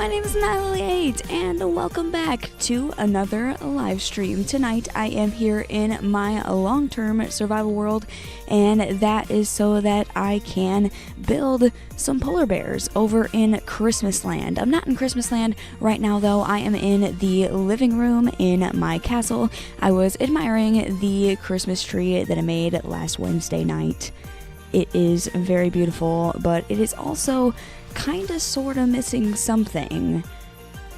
my name is Natalie8 and welcome back to another live stream. Tonight I am here in my long-term survival world, and that is so that I can build some polar bears over in Christmas Land. I'm not in Christmas Land right now though. I am in the living room in my castle. I was admiring the Christmas tree that I made last Wednesday night. It is very beautiful, but it is also kinda sorta missing something.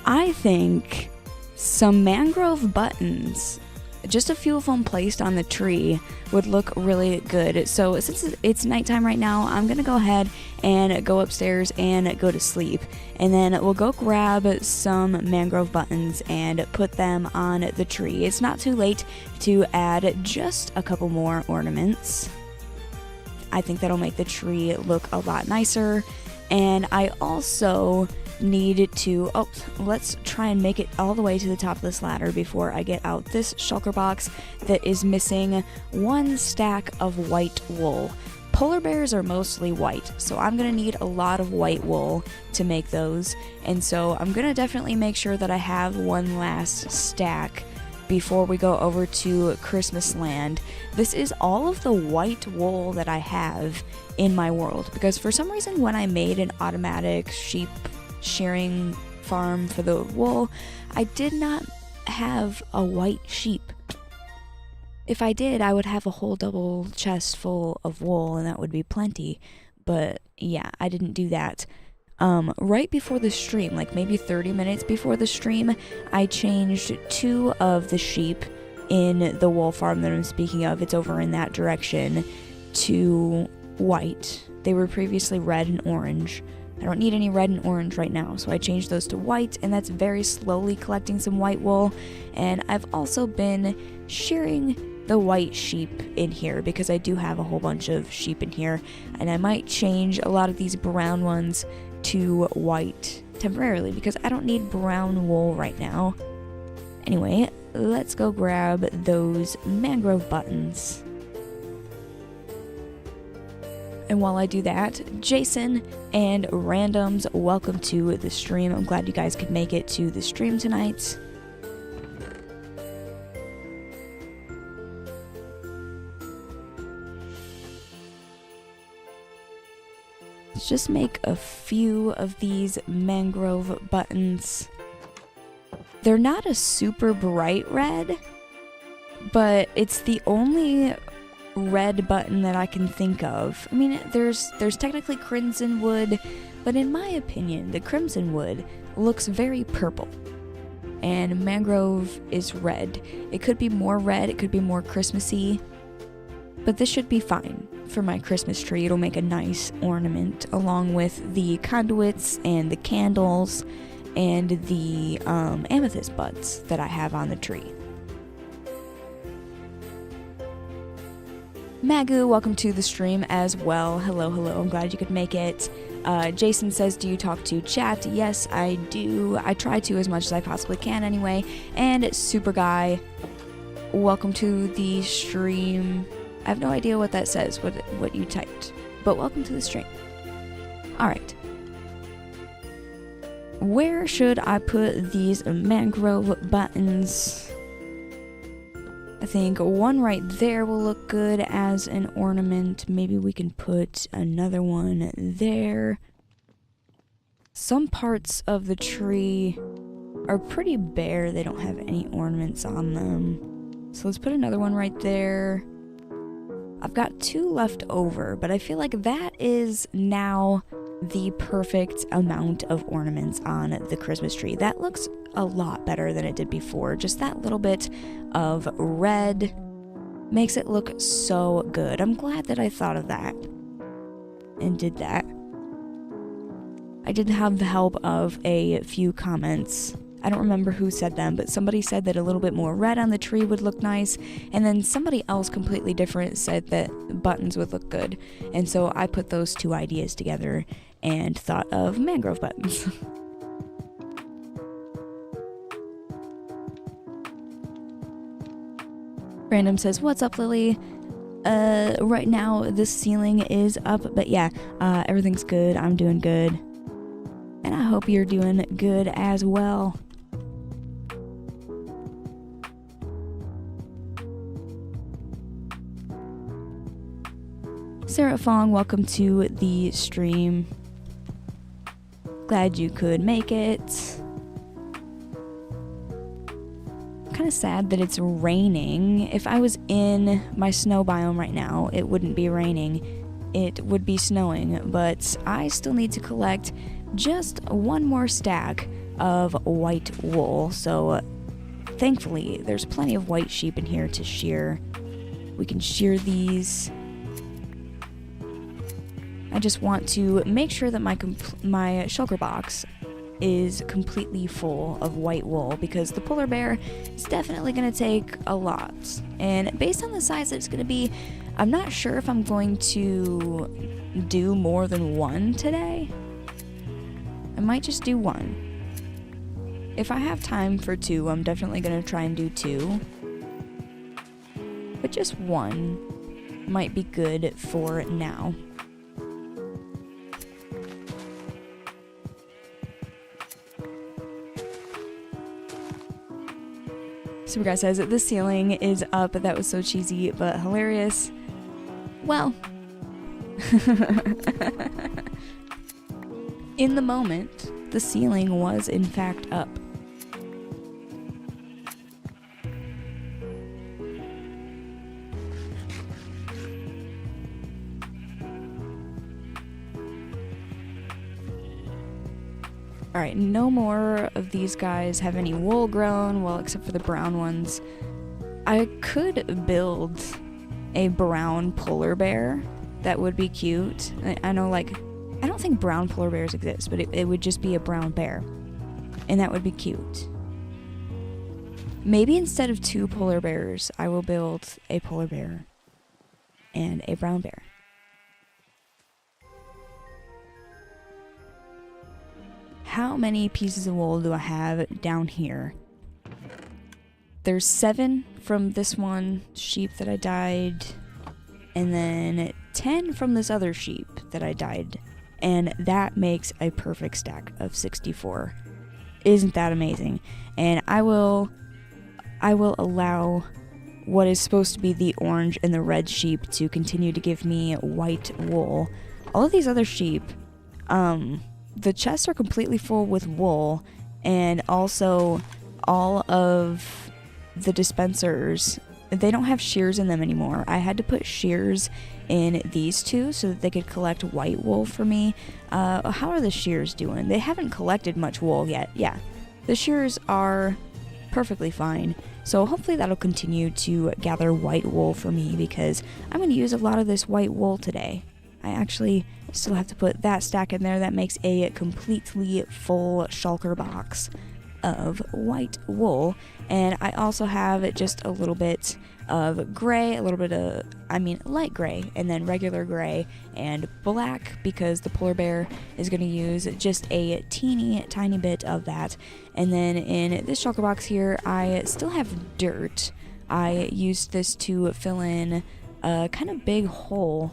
I think some mangrove buttons, just a few of them placed on the tree, would look really good. So since it's nighttime right now, I'm gonna go ahead and go upstairs and go to sleep, and then we'll go grab some mangrove buttons and put them on the tree. It's not too late to add just a couple more ornaments. I think that'll make the tree look a lot nicer. And I also need to, let's try and make it all the way to the top of this ladder before I get out this shulker box that is missing one stack of white wool. Polar bears are mostly white, so I'm going to need a lot of white wool to make those. And so I'm going to definitely make sure that I have one last stack before we go over to Christmas Land. This is all of the white wool that I have in my world, because for some reason when I made an automatic sheep shearing farm for the wool, I did not have a white sheep. If I did, I would have a whole double chest full of wool and that would be plenty, but yeah, I didn't do that. Right before the stream, like maybe 30 minutes before the stream, I changed 2 of the sheep in the wool farm that I'm speaking of. It's over in that direction, to white. They were previously red and orange. I don't need any red and orange right now, so I changed those to white, and that's very slowly collecting some white wool. And I've also been shearing the white sheep in here because I do have a whole bunch of sheep in here, and I might change a lot of these brown ones to white temporarily because I don't need brown wool right now. Anyway, let's go grab those mangrove buttons. And while I do that, Jason and Randoms, welcome to the stream. I'm glad you guys could make it to the stream tonight. Let's just make a few of these mangrove buttons. They're not a super bright red, but it's the only red button that I can think of. I mean, there's technically crimson wood, but in my opinion, the crimson wood looks very purple, and mangrove is red. It could be more red, it could be more Christmassy, but this should be fine for my Christmas tree. It'll make a nice ornament along with the conduits and the candles and the amethyst buds that I have on the tree. Magu, welcome to the stream as well. Hello, hello. I'm glad you could make it. Jason says, do you talk to chat? Yes, I do. I try to as much as I possibly can anyway. And Super Guy, welcome to the stream. I have no idea what that says, what you typed, but welcome to the stream. Alright. Where should I put these mangrove buttons? I think one right there will look good as an ornament. Maybe we can put another one there. Some parts of the tree are pretty bare. They don't have any ornaments on them. So let's put another one right there. I've got 2 left over, but I feel like that is now the perfect amount of ornaments on the Christmas tree. That looks a lot better than it did before. Just that little bit of red makes it look so good. I'm glad that I thought of that and did that. I did have the help of a few comments. I don't remember who said them, but somebody said that a little bit more red on the tree would look nice, and then somebody else completely different said that buttons would look good. And so I put those 2 ideas together and thought of mangrove buttons. Random says, what's up, Lily? Right now the ceiling is up, but yeah, everything's good. I'm doing good. and I hope you're doing good as well. Sarah Fong, welcome to the stream. Glad you could make it. Kind of sad that it's raining. If I was in my snow biome right now, it wouldn't be raining. It would be snowing, but I still need to collect just one more stack of white wool. So thankfully, there's plenty of white sheep in here to shear. We can shear these. I just want to make sure that my shulker box is completely full of white wool, because the polar bear is definitely going to take a lot. And based on the size that it's going to be, I'm not sure if I'm going to do more than one today. I might just do one. If I have time for two, I'm definitely going to try and do two. But just one might be good for now. Super Guy says, the ceiling is up. That was so cheesy but hilarious. Well, in the moment, the ceiling was in fact up. Alright, no more of these guys have any wool grown, well, except for the brown ones. I could build a brown polar bear. That would be cute. I know, like, I don't think brown polar bears exist, but it would just be a brown bear. And that would be cute. Maybe instead of two polar bears, I will build a polar bear and a brown bear. How many pieces of wool do I have down here? There's 7 from this one sheep that I dyed, and then 10 from this other sheep that I dyed, and that makes a perfect stack of 64. Isn't that amazing? And I will allow what is supposed to be the orange and the red sheep to continue to give me white wool. All of these other sheep, the chests are completely full with wool, and also all of the dispensers, they don't have shears in them anymore. I had to put shears in these two so that they could collect white wool for me. How are the shears doing? They haven't collected much wool yet. Yeah, the shears are perfectly fine. So hopefully that'll continue to gather white wool for me, because I'm going to use a lot of this white wool today. I actually still have to put that stack in there. That makes a completely full shulker box of white wool. And I also have just a little bit of gray, a little bit of, light gray, and then regular gray and black, because the polar bear is going to use just a teeny tiny bit of that. And then in this shulker box here, I still have dirt. I used this to fill in a kind of big hole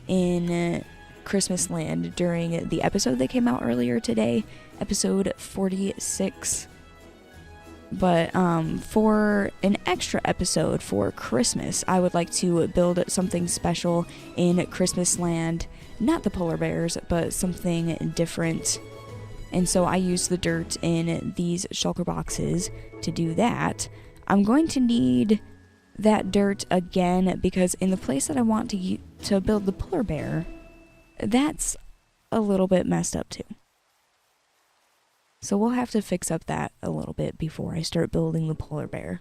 in Christmas Land during the episode that came out earlier today, episode 46. But for an extra episode for Christmas, I would like to build something special in Christmas Land. Not the polar bears, but something different. And so I used the dirt in these shulker boxes to do that. I'm going to need that dirt again, because in the place that I want to build the polar bear, that's a little bit messed up too. So we'll have to fix up that a little bit before I start building the polar bear.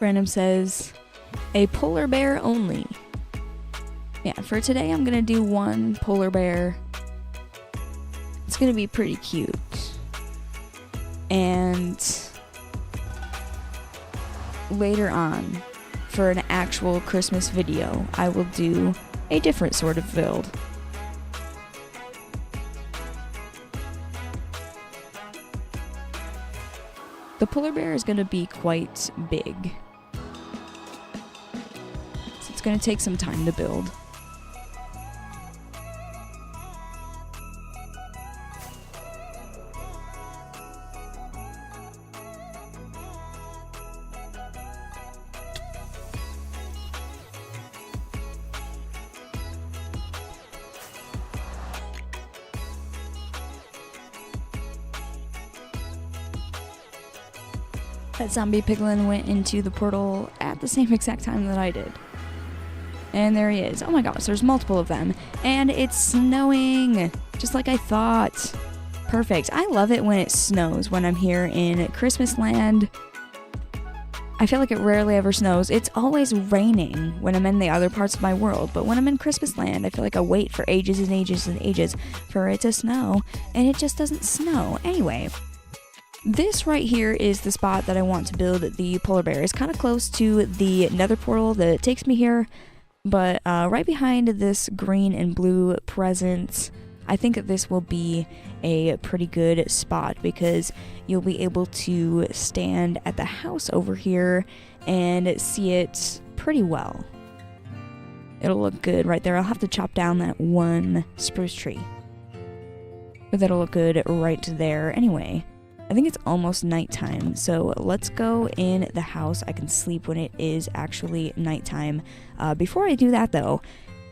Random says, a polar bear only. Yeah, for today I'm gonna do one polar bear. It's gonna be pretty cute. And later on, for an actual Christmas video, I will do a different sort of build. The polar bear is going to be quite big. So it's going to take some time to build. That zombie piglin went into the portal at the same exact time that I did. And there he is. Oh my gosh, there's multiple of them. And it's snowing, just like I thought. Perfect. I love it when it snows when I'm here in Christmas land. I feel like it rarely ever snows. It's always raining when I'm in the other parts of my world. But when I'm in Christmas land, I feel like I wait for ages and ages and ages for it to snow. And it just doesn't snow. Anyway. This right here is the spot that I want to build the polar bear. It's kind of close to the nether portal that takes me here, but right behind this green and blue present, I think that this will be a pretty good spot because you'll be able to stand at the house over here and see it pretty well. It'll look good right there. I'll have to chop down that one spruce tree, but that'll look good right there anyway. I think it's almost nighttime, so let's go in the house. I can sleep when it is actually nighttime. Before I do that, though,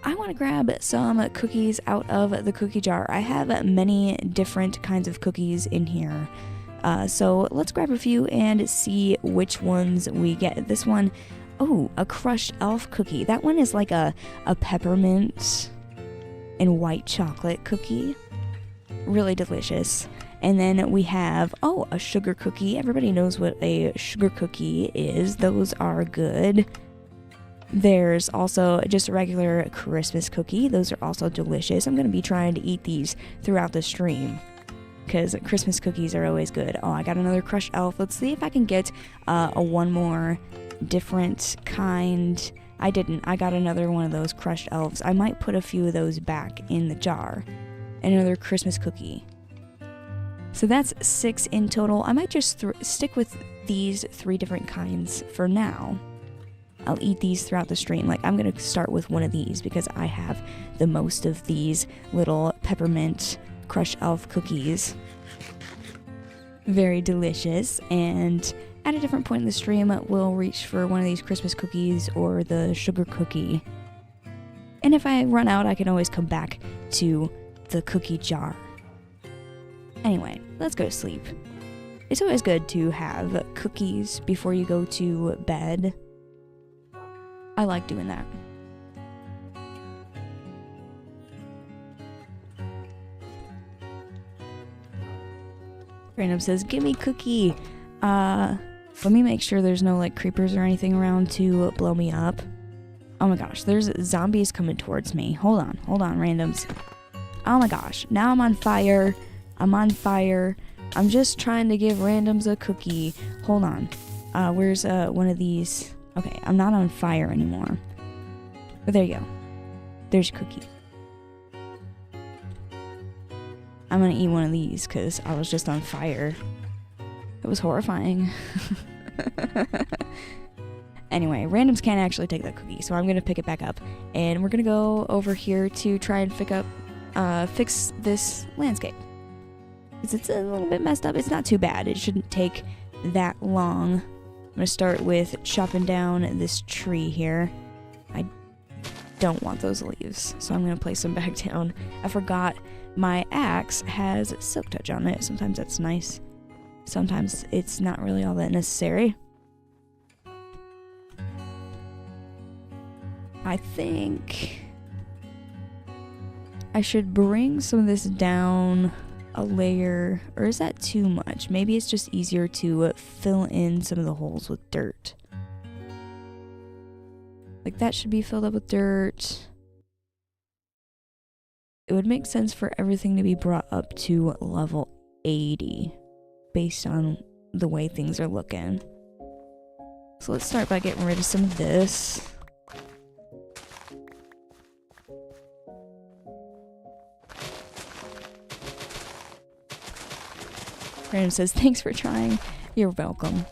I want to grab some cookies out of the cookie jar. I have many different kinds of cookies in here, so let's grab a few and see which ones we get. This one, oh, a crushed elf cookie. That one is like a peppermint and white chocolate cookie. Really delicious. And then we have, oh, a sugar cookie. Everybody knows what a sugar cookie is. Those are good. There's also just a regular Christmas cookie. Those are also delicious. I'm going to be trying to eat these throughout the stream because Christmas cookies are always good. Oh, I got another crushed elf. Let's see if I can get one more different kind. I didn't. I got another one of those crushed elves. I might put a few of those back in the jar. Another Christmas cookie. So that's 6 in total. I might just stick with these 3 different kinds for now. I'll eat these throughout the stream. Like, I'm going to start with one of these because I have the most of these little peppermint crushed elf cookies. Very delicious. And at a different point in the stream, we'll reach for one of these Christmas cookies or the sugar cookie. And if I run out, I can always come back to the cookie jar. Anyway, let's go to sleep. It's always good to have cookies before you go to bed. I like doing that. Random says, give me cookie. Let me make sure there's no like creepers or anything around to blow me up. Oh my gosh, there's zombies coming towards me. Hold on, randoms. Oh my gosh, now I'm on fire. I'm on fire. I'm just trying to give randoms a cookie. Hold on. Where's one of these? Okay, I'm not on fire anymore. But there you go. There's your cookie. I'm gonna eat one of these because I was just on fire. It was horrifying. Anyway, randoms can't actually take that cookie, so I'm gonna pick it back up. And we're gonna go over here to try and fix this landscape. Because it's a little bit messed up. It's not too bad. It shouldn't take that long. I'm going to start with chopping down this tree here. I don't want those leaves, so I'm going to place them back down. I forgot my axe has silk touch on it. Sometimes that's nice. Sometimes it's not really all that necessary. I think I should bring some of this down a layer, or is that too much? Maybe it's just easier to fill in some of the holes with dirt. Like that should be filled up with dirt. It would make sense for everything to be brought up to level 80 based on the way things are looking. So let's start by getting rid of some of this. Random says, thanks for trying. You're welcome.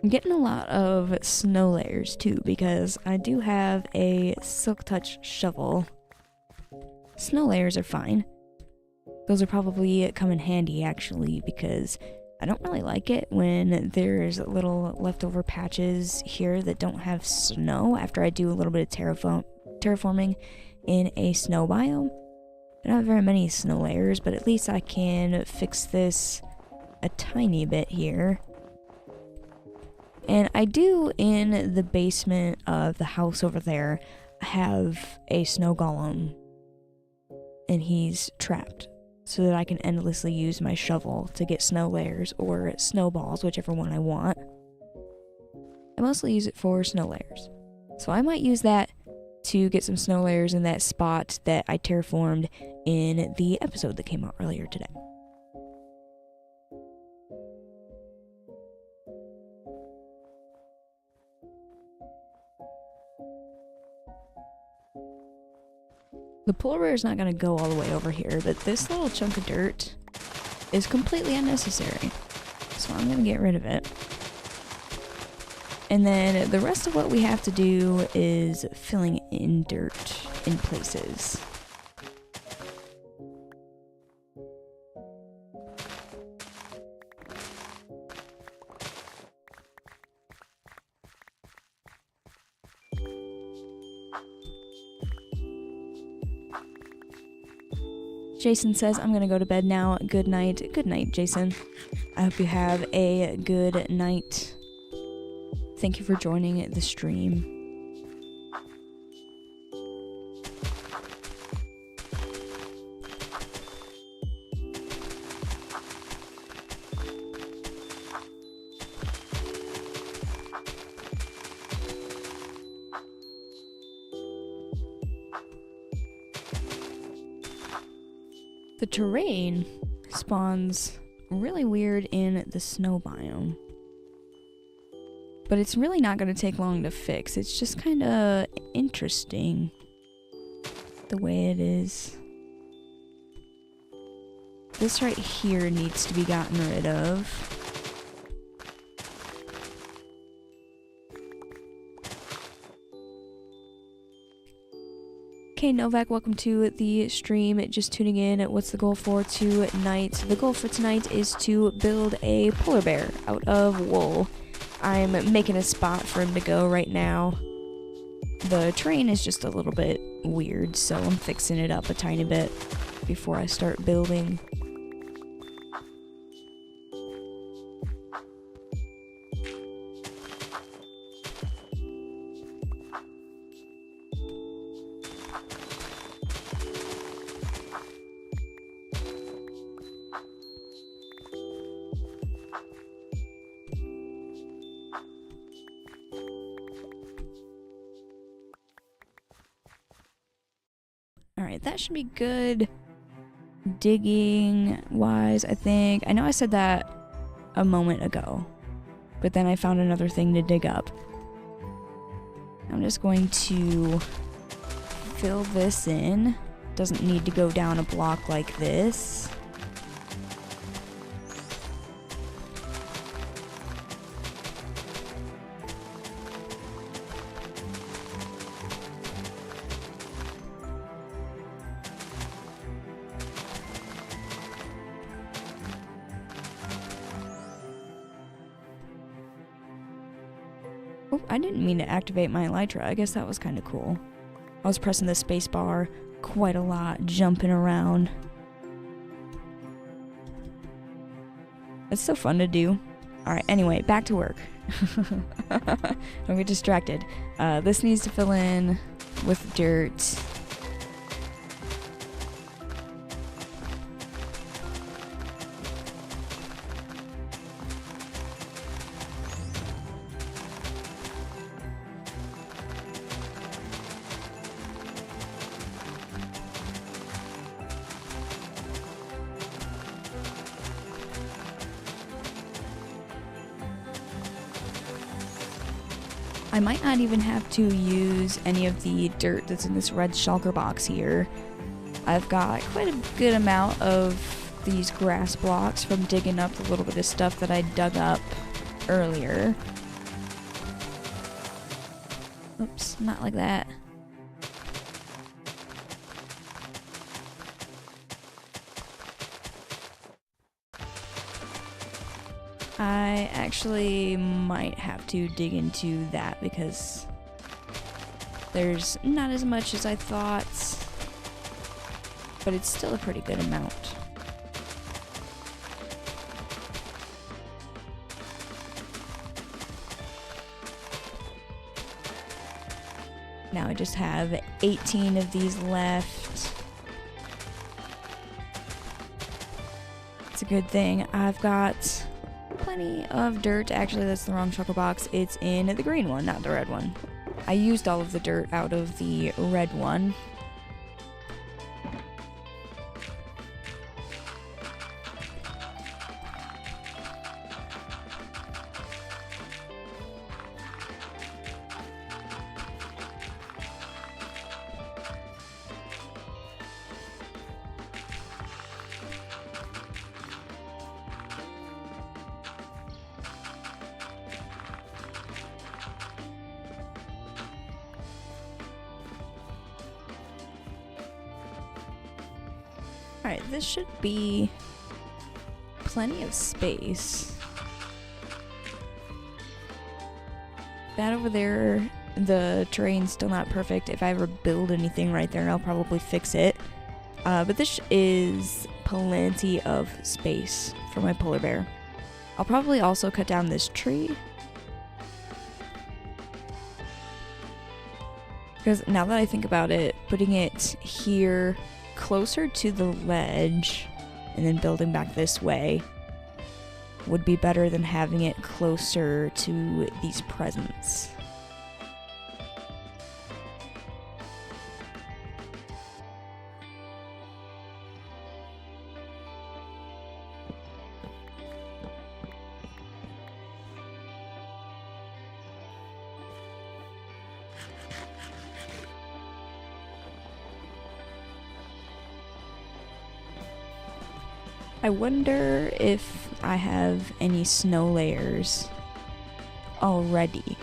I'm getting a lot of snow layers too because I do have a Silk Touch shovel. Snow layers are fine. Those are probably come in handy actually because I don't really like it when there's little leftover patches here that don't have snow after I do a little bit of terraforming in a snow biome. I don't have very many snow layers, but at least I can fix this a tiny bit here. And I do, in the basement of the house over there, have a snow golem. And he's trapped, so that I can endlessly use my shovel to get snow layers or snowballs, whichever one I want. I mostly use it for snow layers. So I might use that to get some snow layers in that spot that I terraformed in the episode that came out earlier today. The polar bear is not going to go all the way over here, but this little chunk of dirt is completely unnecessary. So I'm going to get rid of it. And then the rest of what we have to do is filling in dirt in places. Jason says, I'm gonna go to bed now. Good night. Good night, Jason. I hope you have a good night. Thank you for joining the stream. The terrain spawns really weird in the snow biome. But it's really not going to take long to fix. It's just kind of interesting the way it is. This right here needs to be gotten rid of. Okay, Novak, welcome to the stream. Just tuning in. What's the goal for tonight? The goal for tonight is to build a polar bear out of wool. I'm making a spot for him to go right now. The terrain is just a little bit weird, so I'm fixing it up a tiny bit before I start building. Alright, that should be good digging wise, I think. I know I said that a moment ago, but then I found another thing to dig up. I'm just going to fill this in. Doesn't need to go down a block like this. Oh, I didn't mean to activate my elytra. I guess that was kind of cool. I was pressing the space bar quite a lot, jumping around. It's so fun to do. Alright, anyway, back to work. Don't get distracted. This needs to fill in with dirt. I might not even have to use any of the dirt that's in this red shulker box here. I've got quite a good amount of these grass blocks from digging up the little bit of stuff that I dug up earlier. Oops, not like that. I actually might have to dig into that because there's not as much as I thought, but it's still a pretty good amount. Now I just have 18 of these left. It's a good thing. I've got plenty of dirt. Actually, that's the wrong shulker box. It's in the green one, not the red one. I used all of the dirt out of the red one. Alright, this should be plenty of space. That over there, the terrain's still not perfect. If I ever build anything right there, I'll probably fix it. But this is plenty of space for my polar bear. I'll probably also cut down this tree. Because now that I think about it, putting it here closer to the ledge and then building back this way would be better than having it closer to these presents. I wonder if I have any snow layers already.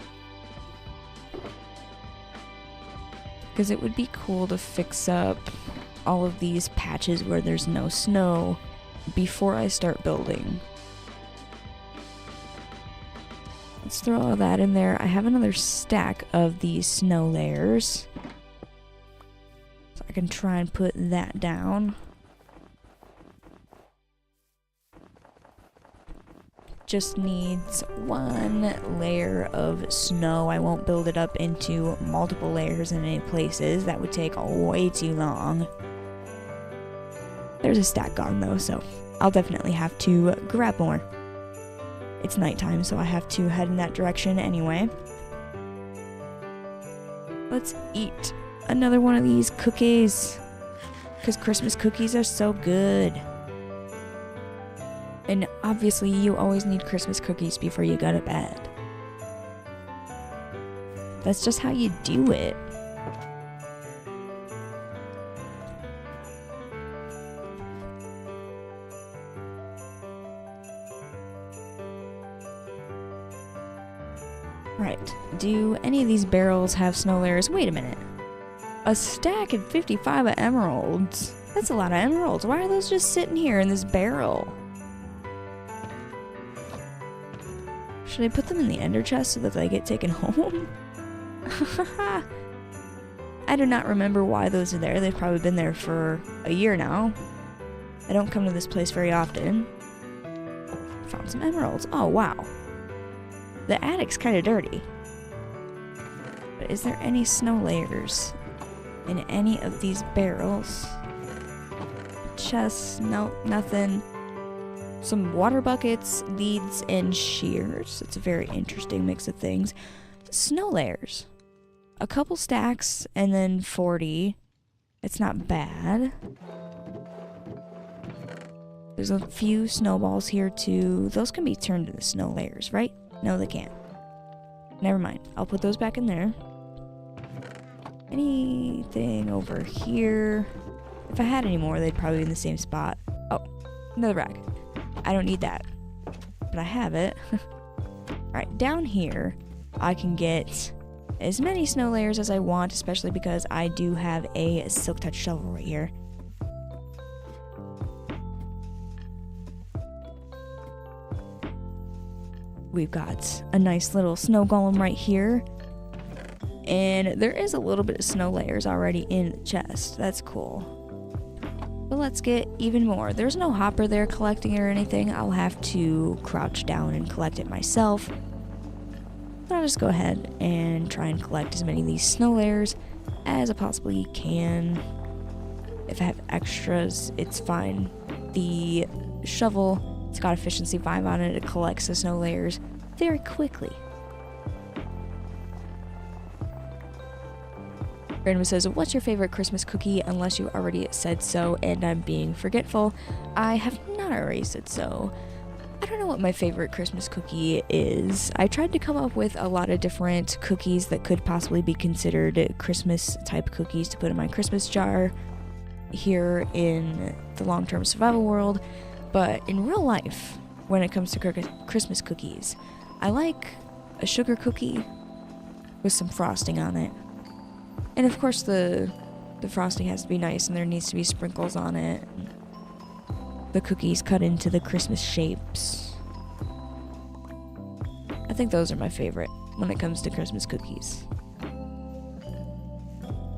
Because it would be cool to fix up all of these patches where there's no snow before I start building. Let's throw all that in there. I have another stack of these snow layers, so I can try and put that down. Just needs one layer of snow. I won't build it up into multiple layers in any places. That would take way too long. There's a stack gone though, so I'll definitely have to grab more. It's nighttime, so I have to head in that direction anyway. Let's eat another one of these cookies, because Christmas cookies are so good. And obviously, you always need Christmas cookies before you go to bed. That's just how you do it. Right. Do any of these barrels have snow layers? Wait a minute. A stack and 55 of emeralds. That's a lot of emeralds. Why are those just sitting here in this barrel? Should I put them in the ender chest so that they get taken home? I do not remember why those are there. They've probably been there for a year now. I don't come to this place very often. Found some emeralds. Oh, wow. The attic's kind of dirty. But is there any snow layers in any of these barrels? Chests? Nope, nothing. Some water buckets, leads, and shears. It's a very interesting mix of things. Snow layers. A couple stacks, and then 40. It's not bad. There's a few snowballs here, too. Those can be turned into snow layers, right? No, they can't. Never mind. I'll put those back in there. Anything over here? If I had any more, they'd probably be in the same spot. Oh, another rag. I don't need that, but I have it. Alright, down here, I can get as many snow layers as I want, especially because I do have a silk touch shovel right here. We've got a nice little snow golem right here. And there is a little bit of snow layers already in the chest. That's cool. But let's get even more. There's no hopper there collecting it or anything. I'll have to crouch down and collect it myself. But I'll just go ahead and try and collect as many of these snow layers as I possibly can. If I have extras, it's fine. The shovel, it's got efficiency 5 on it. It collects the snow layers very quickly. Random says, what's your favorite Christmas cookie? Unless you already said so and I'm being forgetful. I have not already said so. I don't know what my favorite Christmas cookie is. I tried to come up with a lot of different cookies that could possibly be considered Christmas type cookies to put in my Christmas jar here in the long-term survival world. But in real life, when it comes to Christmas cookies, I like a sugar cookie with some frosting on it. And of course the frosting has to be nice and there needs to be sprinkles on it. The cookies cut into the Christmas shapes. I think those are my favorite when it comes to Christmas cookies.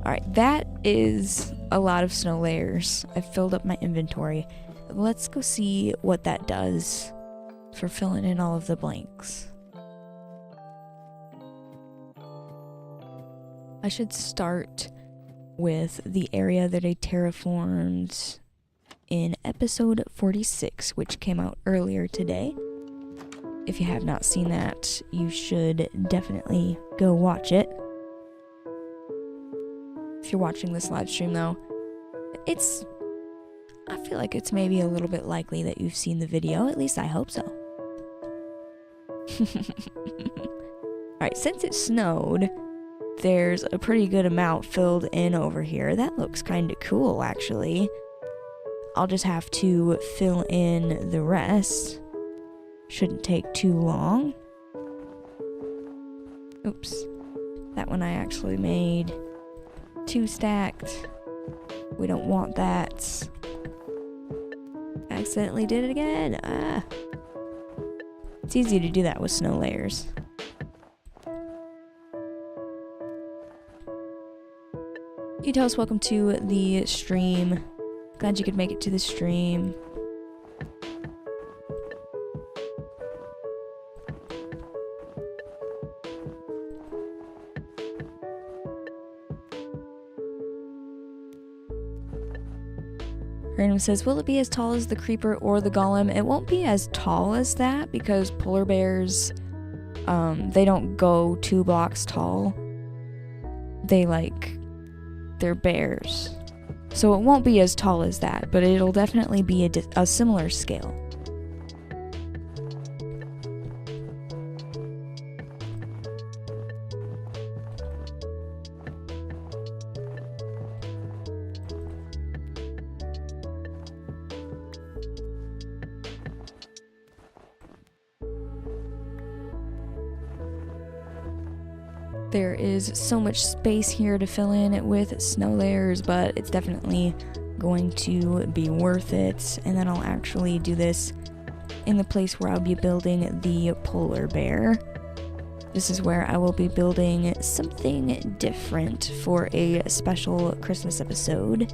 Alright, that is a lot of snow layers. I've filled up my inventory. Let's go see what that does for filling in all of the blanks. I should start with the area that I terraformed in episode 46, which came out earlier today. If you have not seen that, you should definitely go watch it. If you're watching this live stream though, I feel like it's maybe a little bit likely that you've seen the video, at least I hope so. Alright, since it snowed, there's a pretty good amount filled in over here. That looks kind of cool, actually. I'll just have to fill in the rest. Shouldn't take too long. Oops. That one I actually made 2 stacked. We don't want that. Accidentally did it again. It's easy to do that with snow layers. Utos, welcome to the stream. Glad you could make it to the stream. Random says, will it be as tall as the creeper or the golem? It won't be as tall as that because polar bears, they don't go 2 blocks tall. They're bears. So it won't be as tall as that, but it'll definitely be a similar scale. There is so much space here to fill in with snow layers, but it's definitely going to be worth it. And then I'll actually do this in the place where I'll be building the polar bear. This is where I will be building something different for a special Christmas episode.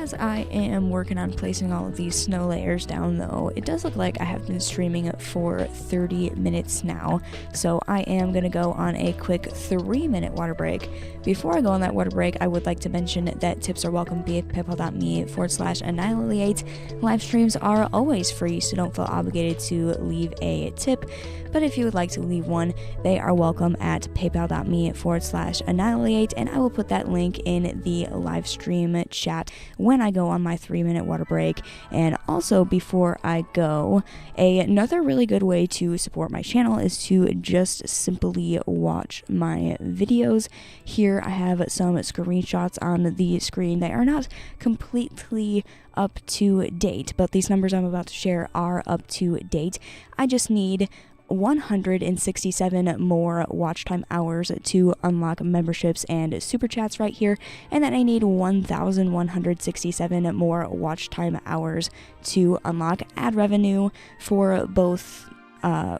As I am working on placing all of these snow layers down though, it does look like I have been streaming for 30 minutes now, so I am going to go on a quick 3-minute water break. Before I go on that water break, I would like to mention that tips are welcome via paypal.me/annihilate. Live streams are always free, so don't feel obligated to leave a tip, but if you would like to leave one, they are welcome at paypal.me/annihilate, and I will put that link in the live stream chat when I go on my 3-minute water break. And also, before I go, another really good way to support my channel is to just simply watch my videos. Here I have some screenshots on the screen. They are not completely up to date, but these numbers I'm about to share are up to date. I just need 167 more watch time hours to unlock memberships and super chats right here, and then I need 1,167 more watch time hours to unlock ad revenue for both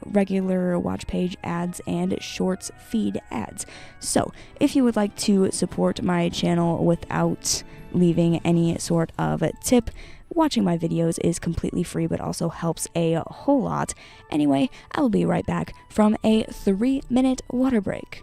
regular watch page ads and shorts feed ads. So if you would like to support my channel without leaving any sort of tip, watching my videos is completely free, but also helps a whole lot. Anyway, I will be right back from a 3-minute water break.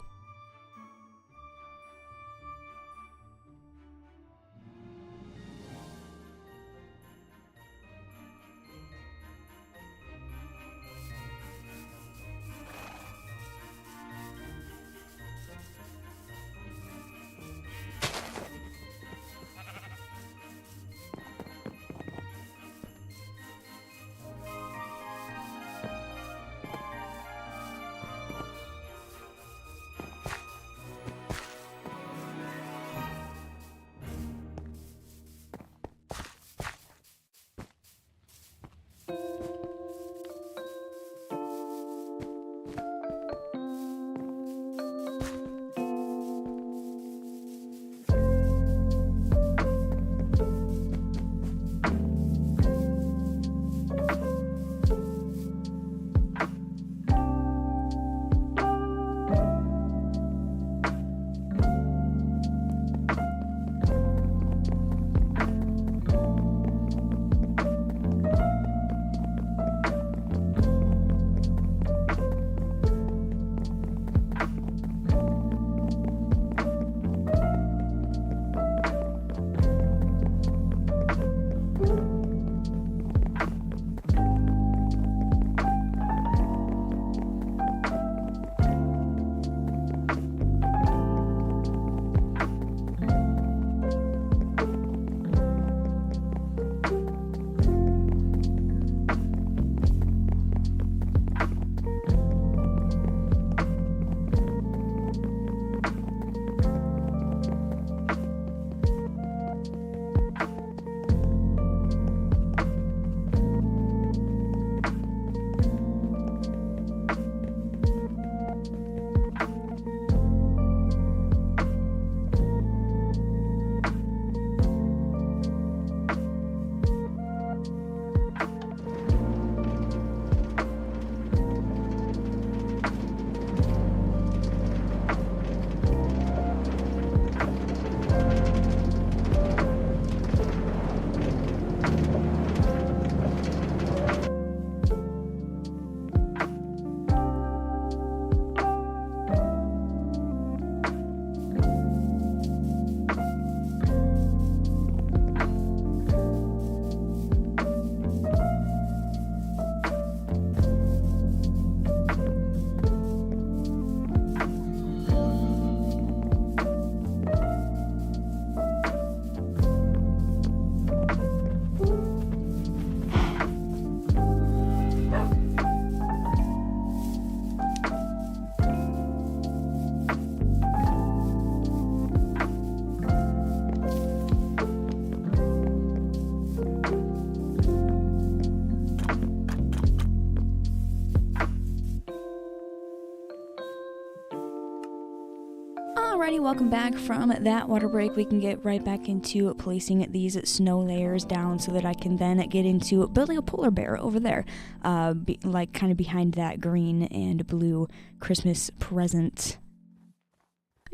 Alrighty, welcome back from that water break. We can get right back into placing these snow layers down so that I can then get into building a polar bear over there, like kind of behind that green and blue Christmas present.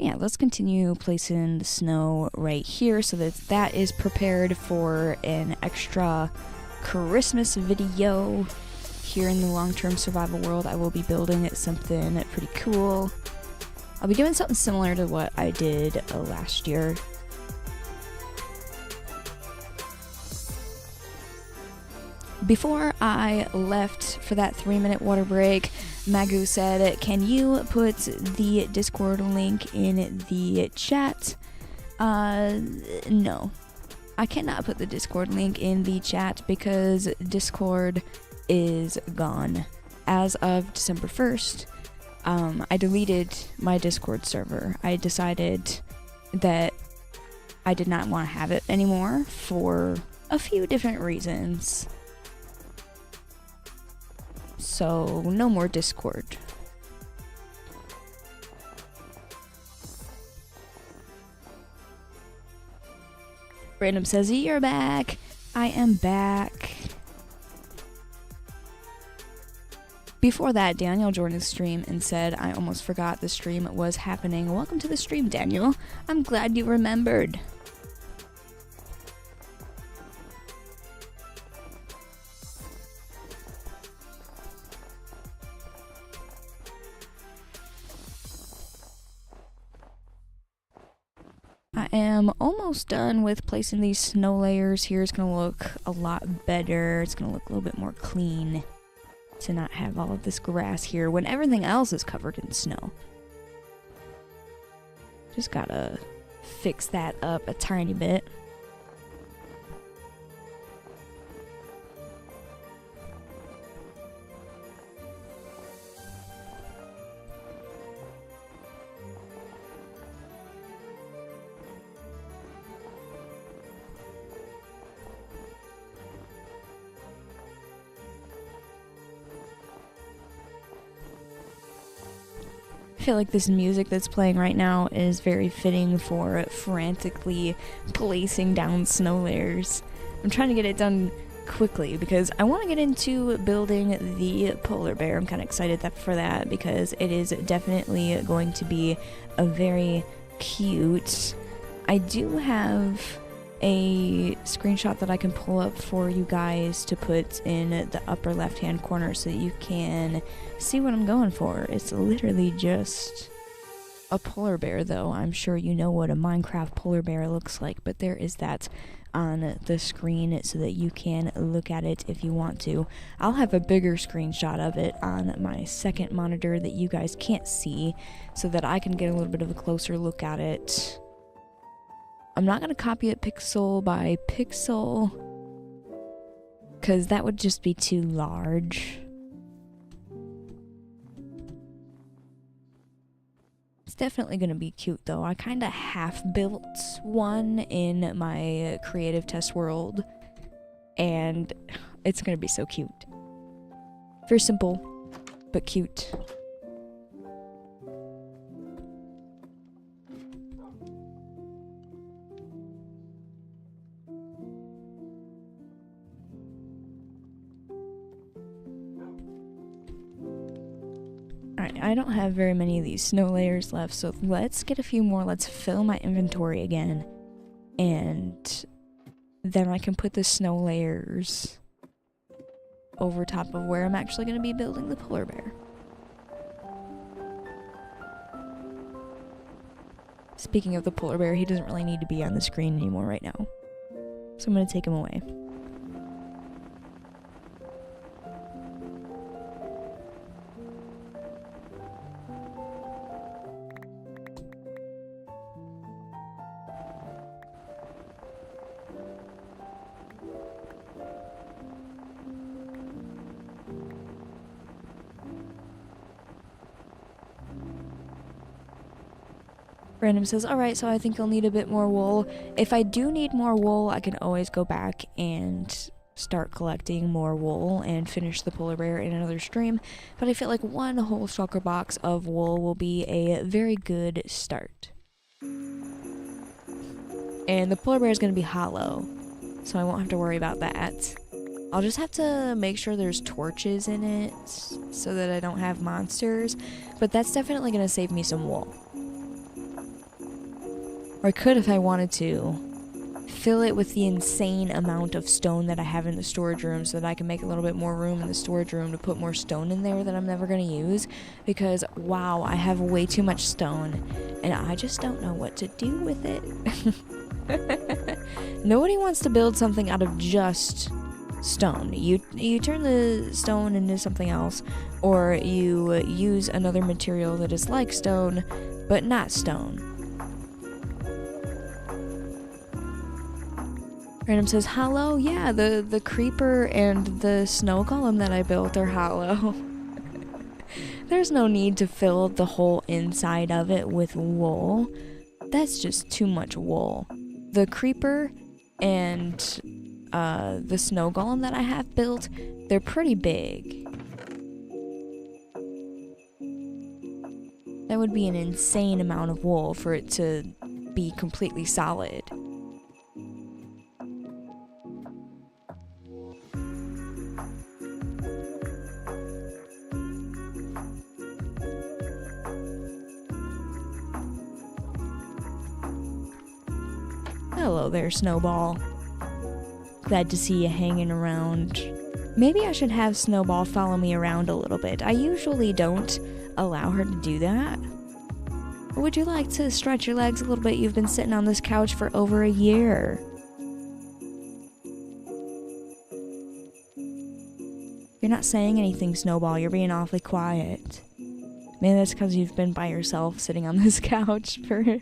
Yeah, let's continue placing the snow right here so that that is prepared for an extra Christmas video. Here in the long-term survival world, I will be building something pretty cool. I'll be doing something similar to what I did last year. Before I left for that 3-minute water break, Magu said, "Can you put the Discord link in the chat?" No. I cannot put the Discord link in the chat because Discord is gone. As of December 1st, I deleted my Discord server. I decided that I did not want to have it anymore for a few different reasons. So, no more Discord. Random says, "You're back." I am back. Before that, Daniel joined the stream and said, "I almost forgot the stream was happening." Welcome to the stream, Daniel. I'm glad you remembered. I am almost done with placing these snow layers here. It's gonna look a lot better. It's gonna look a little bit more clean to not have all of this grass here when everything else is covered in snow. Just gotta fix that up a tiny bit. I feel like this music that's playing right now is very fitting for frantically placing down snow layers. I'm trying to get it done quickly because I want to get into building the polar bear. I'm kind of excited for that because it is definitely going to be a very cute. I do have a screenshot that I can pull up for you guys to put in the upper left hand corner so that you can see what I'm going for. It's literally just a polar bear, though. I'm sure you know what a Minecraft polar bear looks like, but there is that on the screen so that you can look at it if you want to. I'll have a bigger screenshot of it on my second monitor that you guys can't see so that I can get a little bit of a closer look at it. I'm not going to copy it pixel by pixel because that would just be too large. It's definitely going to be cute though. I kind of half built one in my creative test world and it's going to be so cute. Very simple, but cute. Alright, I don't have very many of these snow layers left, so let's get a few more. Let's fill my inventory again. And then I can put the snow layers over top of where I'm actually going to be building the polar bear. Speaking of the polar bear, he doesn't really need to be on the screen anymore right now. So I'm going to take him away. Random says, "Alright, so I think I'll need a bit more wool." If I do need more wool, I can always go back and start collecting more wool and finish the polar bear in another stream. But I feel like one whole shulker box of wool will be a very good start. And the polar bear is going to be hollow, so I won't have to worry about that. I'll just have to make sure there's torches in it so that I don't have monsters, but that's definitely going to save me some wool. Or I could, if I wanted to, fill it with the insane amount of stone that I have in the storage room so that I can make a little bit more room in the storage room to put more stone in there that I'm never going to use. Because, wow, I have way too much stone, and I just don't know what to do with it. Nobody wants to build something out of just stone. You turn the stone into something else, or you use another material that is like stone, but not stone. Random says, hollow? Yeah, the creeper and the snow golem that I built are hollow. There's no need to fill the whole inside of it with wool. That's just too much wool. The creeper and the snow golem that I have built, they're pretty big. That would be an insane amount of wool for it to be completely solid. Hello there, Snowball. Glad to see you hanging around. Maybe I should have Snowball follow me around a little bit. I usually don't allow her to do that. Or would you like to stretch your legs a little bit? You've been sitting on this couch for over a year. You're not saying anything, Snowball. You're being awfully quiet. Maybe that's because you've been by yourself sitting on this couch for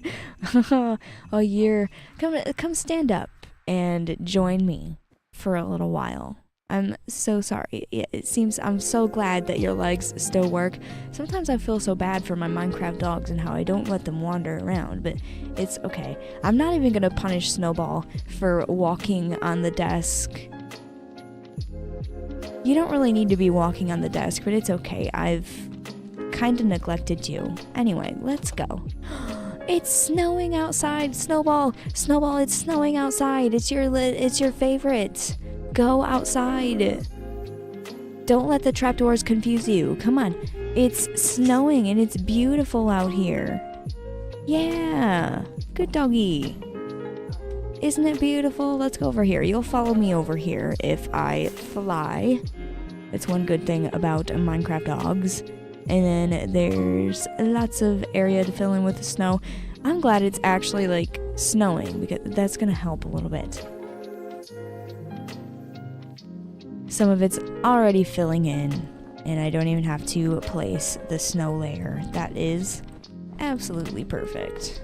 a year. Come stand up and join me for a little while. I'm so sorry. It seems I'm so glad that your legs still work. Sometimes I feel so bad for my Minecraft dogs and how I don't let them wander around, but it's okay. I'm not even going to punish Snowball for walking on the desk. You don't really need to be walking on the desk, but it's okay. I've kind of neglected you. Anyway, let's go. It's snowing outside, Snowball. Snowball, it's snowing outside. It's your favorite. Go outside. Don't let the trapdoors confuse you. Come on. It's snowing and it's beautiful out here. Yeah. Good doggy. Isn't it beautiful? Let's go over here. You'll follow me over here if I fly. That's one good thing about Minecraft dogs. And then there's lots of area to fill in with the snow. I'm glad it's actually like snowing because that's gonna help a little bit. Some of it's already filling in, and I don't even have to place the snow layer. That is absolutely perfect.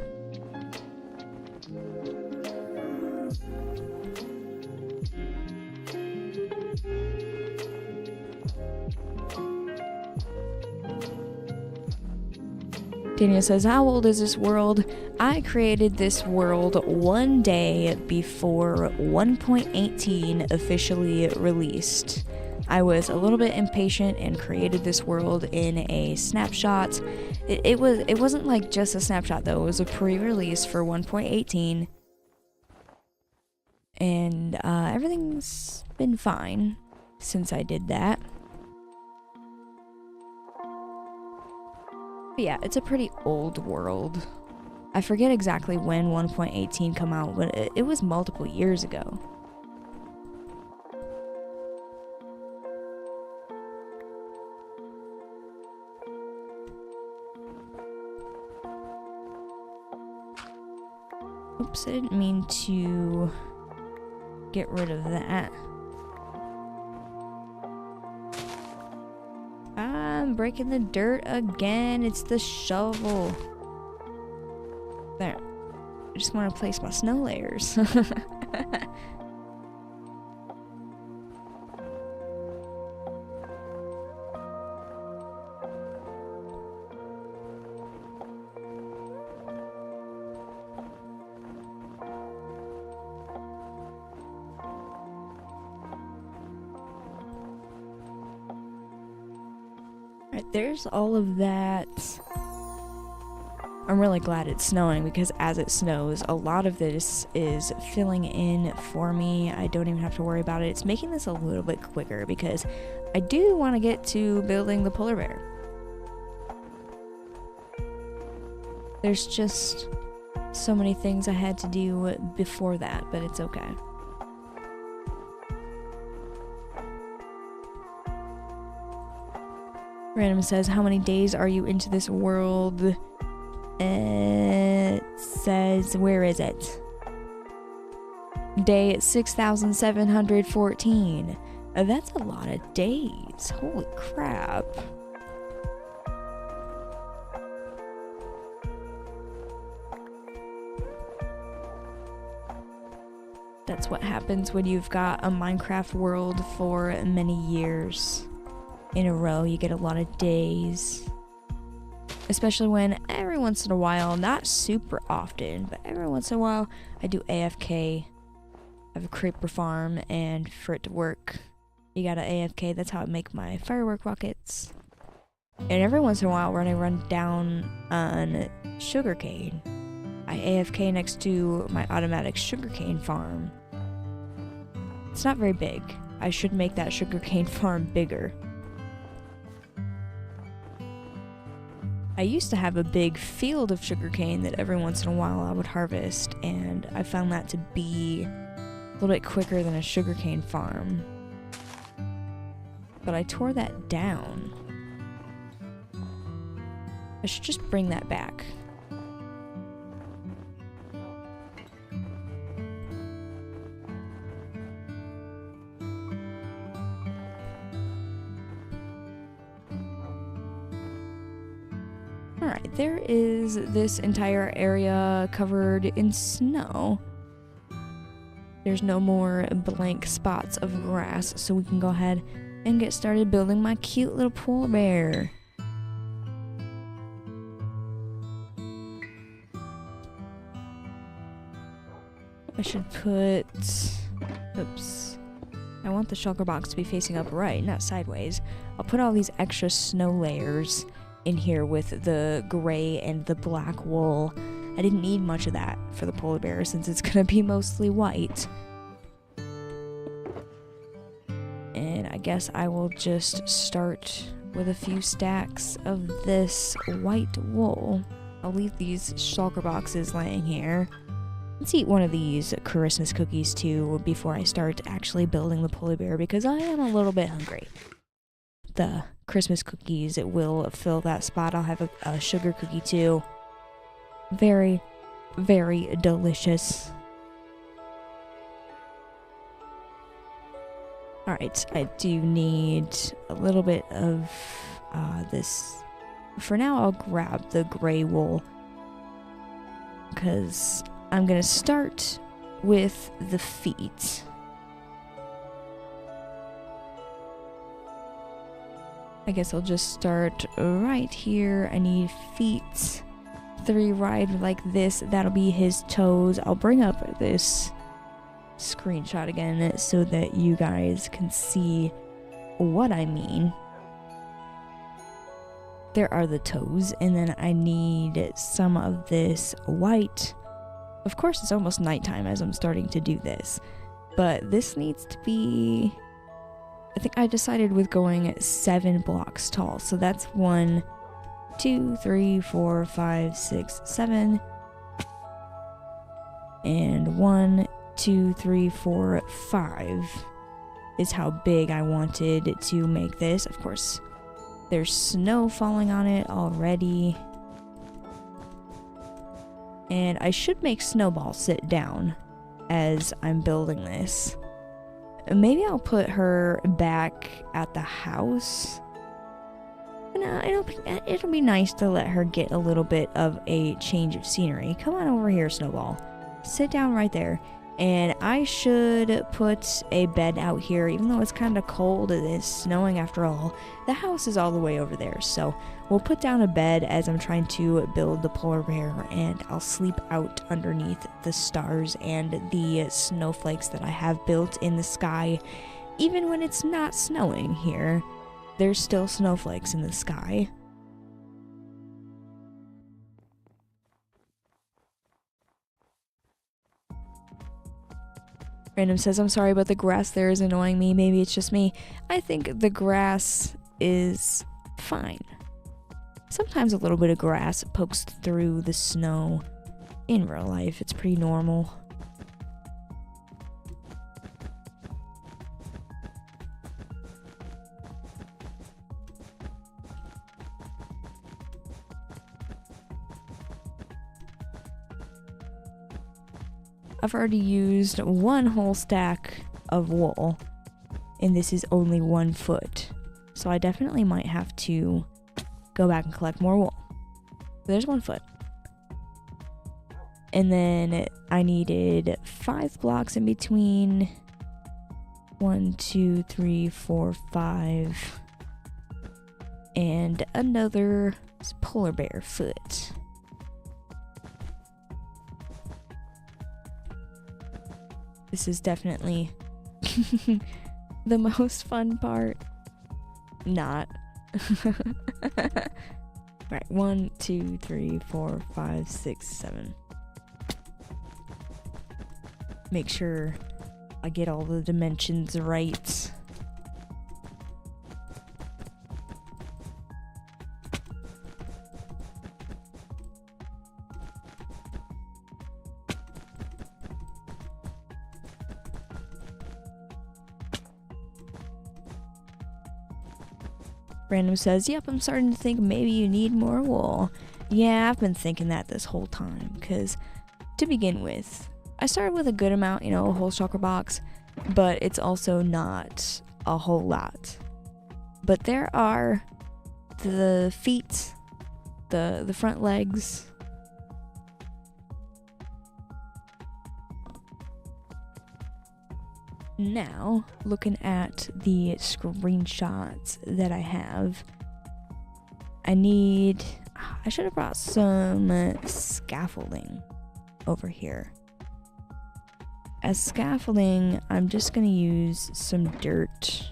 Daniel says, how old is this world? I created this world one day before 1.18 officially released. I was a little bit impatient and created this world in a snapshot. It wasn't like just a snapshot though, it was a pre-release for 1.18. And everything's been fine since I did that. Yeah, it's a pretty old world. I forget exactly when 1.18 come out, but it was multiple years ago. Oops, I didn't mean to get rid of that. I'm breaking the dirt again. It's the shovel. There. I just want to place my snow layers. Alright, there's all of that. I'm really glad it's snowing because as it snows, a lot of this is filling in for me. I don't even have to worry about it. It's making this a little bit quicker because I do want to get to building the polar bear. There's just so many things I had to do before that, but it's okay. Random says, how many days are you into this world? It says, where is it? Day 6,714. That's a lot of days. Holy crap. That's what happens when you've got a Minecraft world for many years in a row. You get a lot of days. Especially when every once in a while, not super often, but every once in a while, I do AFK. I have a creeper farm, and for it to work, you gotta AFK. That's how I make my firework rockets. And every once in a while, when I run down on sugarcane, I AFK next to my automatic sugarcane farm. It's not very big. I should make that sugarcane farm bigger. I used to have a big field of sugarcane that every once in a while I would harvest, and I found that to be a little bit quicker than a sugarcane farm. But I tore that down. I should just bring that back. Alright, there is this entire area covered in snow. There's no more blank spots of grass, so we can go ahead and get started building my cute little polar bear. I should put... Oops. I want the shulker box to be facing upright, not sideways. I'll put all these extra snow layers in here with the gray and the black wool. I didn't need much of that for the polar bear since it's gonna be mostly white. And I guess I will just start with a few stacks of this white wool. I'll leave these shulker boxes laying here. Let's eat one of these Christmas cookies too before I start actually building the polar bear because I am a little bit hungry. The Christmas cookies, it will fill that spot. I'll have a sugar cookie too. Very, very delicious. Alright, I do need a little bit of this. For now, I'll grab the gray wool because I'm gonna start with the feet. I guess I'll just start right here. I need feet. 3 wide like this. That'll be his toes. I'll bring up this screenshot again so that you guys can see what I mean. There are the toes, and then I need some of this white. Of course, it's almost nighttime as I'm starting to do this, but this needs to be... I think I decided with going 7 blocks tall. So that's 1, 2, 3, 4, 5, 6, 7. And 1, 2, 3, 4, 5 is how big I wanted to make this. Of course, there's snow falling on it already. And I should make Snowball sit down as I'm building this. Maybe I'll put her back at the house. No, it'll be nice to let her get a little bit of a change of scenery. Come on over here, Snowball. Sit down right there. And I should put a bed out here, even though it's kind of cold. It is snowing after all. The house is all the way over there, so we'll put down a bed as I'm trying to build the polar bear, and I'll sleep out underneath the stars and the snowflakes that I have built in the sky. Even when it's not snowing here, there's still snowflakes in the sky. Random says, I'm sorry, but the grass there is annoying me. Maybe it's just me. I think the grass is fine. Sometimes a little bit of grass pokes through the snow, in real life, it's pretty normal. I've already used one whole stack of wool, and this is only 1 foot. So I definitely might have to go back and collect more wool. There's 1 foot. And then I needed 5 blocks in between. 1, 2, 3, 4, 5. And another polar bear foot. This is definitely the most fun part. Not. Right, 1, 2, 3, 4, 5, 6, 7. Make sure I get all the dimensions right. Random says, yep, I'm starting to think maybe you need more wool. Yeah, I've been thinking that this whole time, because to begin with, I started with a good amount, you know, a whole shulker box, but it's also not a whole lot. But there are the feet, the front legs. Now, looking at the screenshots that I have, I should have brought some scaffolding over here. As scaffolding, I'm just gonna use some dirt.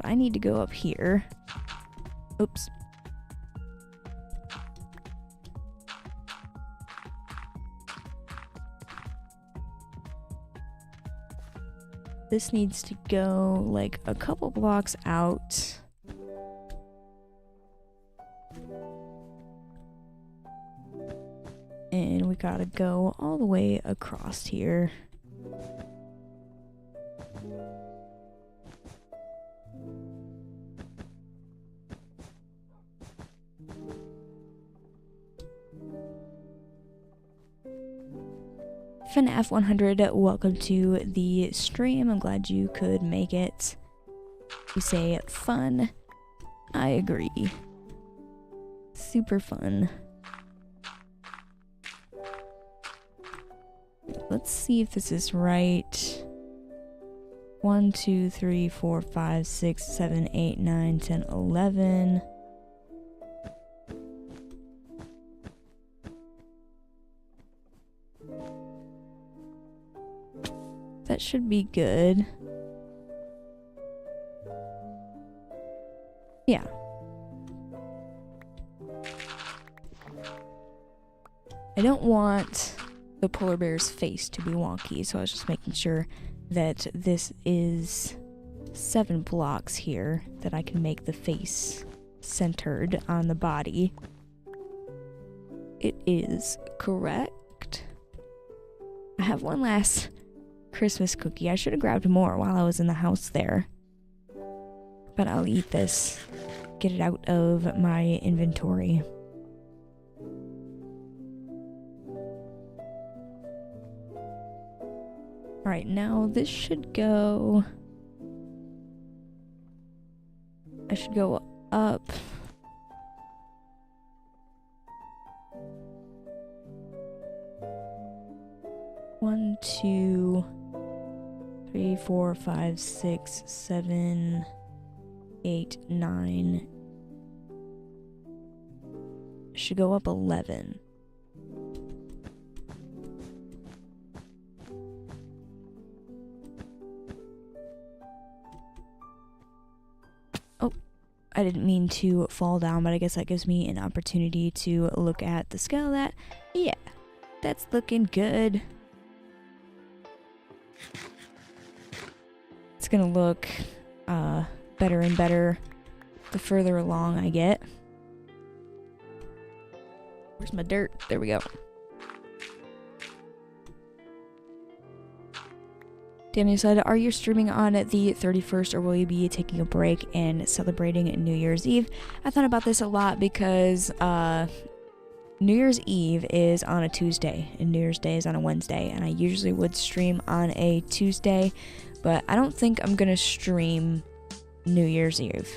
I need to go up here. Oops. This needs to go like a couple blocks out. And we gotta go all the way across here. FNAF 100, welcome to the stream. I'm glad you could make it. You say fun. I agree. Super fun. Let's see if this is right. 1, 2, 3, 4, 5, 6, 7, 8, 9, 10, 11. That should be good. Yeah. I don't want the polar bear's face to be wonky, so I was just making sure that this is 7 blocks here, that I can make the face centered on the body. It is correct. I have one last Christmas cookie. I should have grabbed more while I was in the house there. But I'll eat this. Get it out of my inventory. Alright, now this should go... I should go up. One, 2, 3, 4, 5, 6, 7, 8, 9. Should go up 11. Oh, I didn't mean to fall down, but I guess that gives me an opportunity to look at the scale of that. Yeah, that's looking good. It's gonna look better and better the further along I get. Where's my dirt? There we go. Daniel said, are you streaming on the 31st or will you be taking a break and celebrating New Year's Eve? I thought about this a lot because New Year's Eve is on a Tuesday and New Year's Day is on a Wednesday, and I usually would stream on a Tuesday, but I don't think I'm gonna stream New Year's Eve.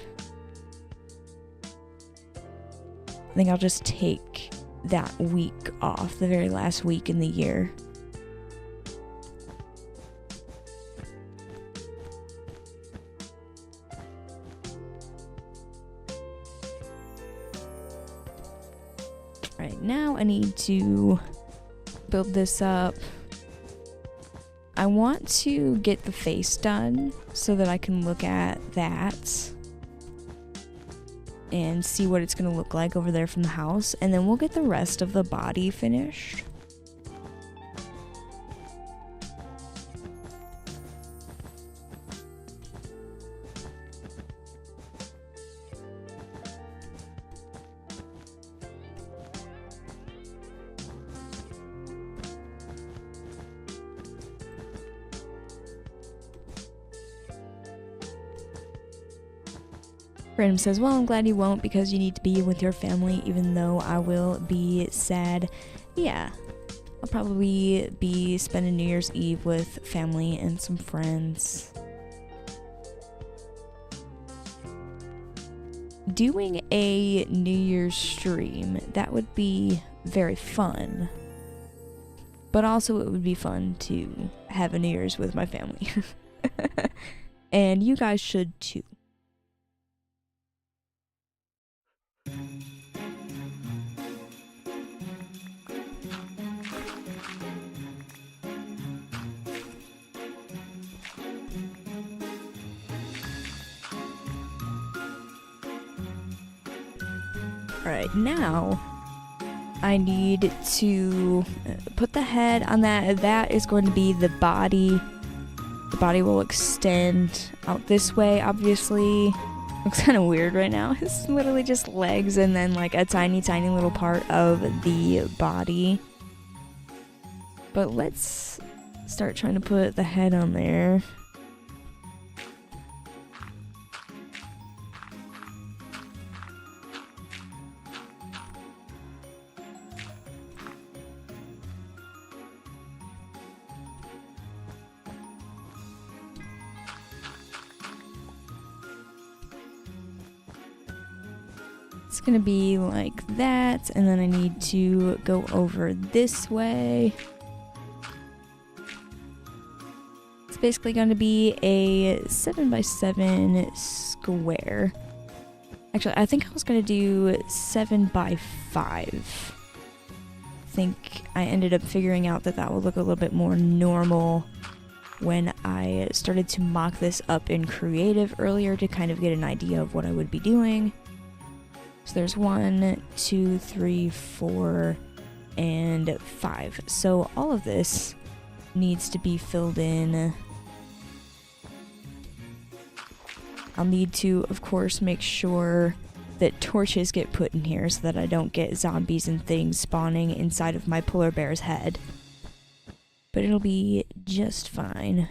I think I'll just take that week off, the very last week in the year. Right now I need to build this up. I want to get the face done so that I can look at that and see what it's going to look like over there from the house, and then we'll get the rest of the body finished. Random says, well, I'm glad you won't because you need to be with your family, even though I will be sad. Yeah, I'll probably be spending New Year's Eve with family and some friends. Doing a New Year's stream, that would be very fun. But also it would be fun to have a New Year's with my family. And you guys should too. Alright, now I need to put the head on that. That is going to be the body. The body will extend out this way, obviously. Looks kind of weird right now. It's literally just legs and then like a tiny, tiny little part of the body. But let's start trying to put the head on there. It's gonna be like that, and then I need to go over this way. It's basically going to be a 7x7 square. Actually, I think I was gonna do 7x5. I think I ended up figuring out that that would look a little bit more normal when I started to mock this up in creative earlier to kind of get an idea of what I would be doing. So there's 1, 2, 3, 4, and 5. So all of this needs to be filled in. I'll need to, of course, make sure that torches get put in here so that I don't get zombies and things spawning inside of my polar bear's head. But it'll be just fine.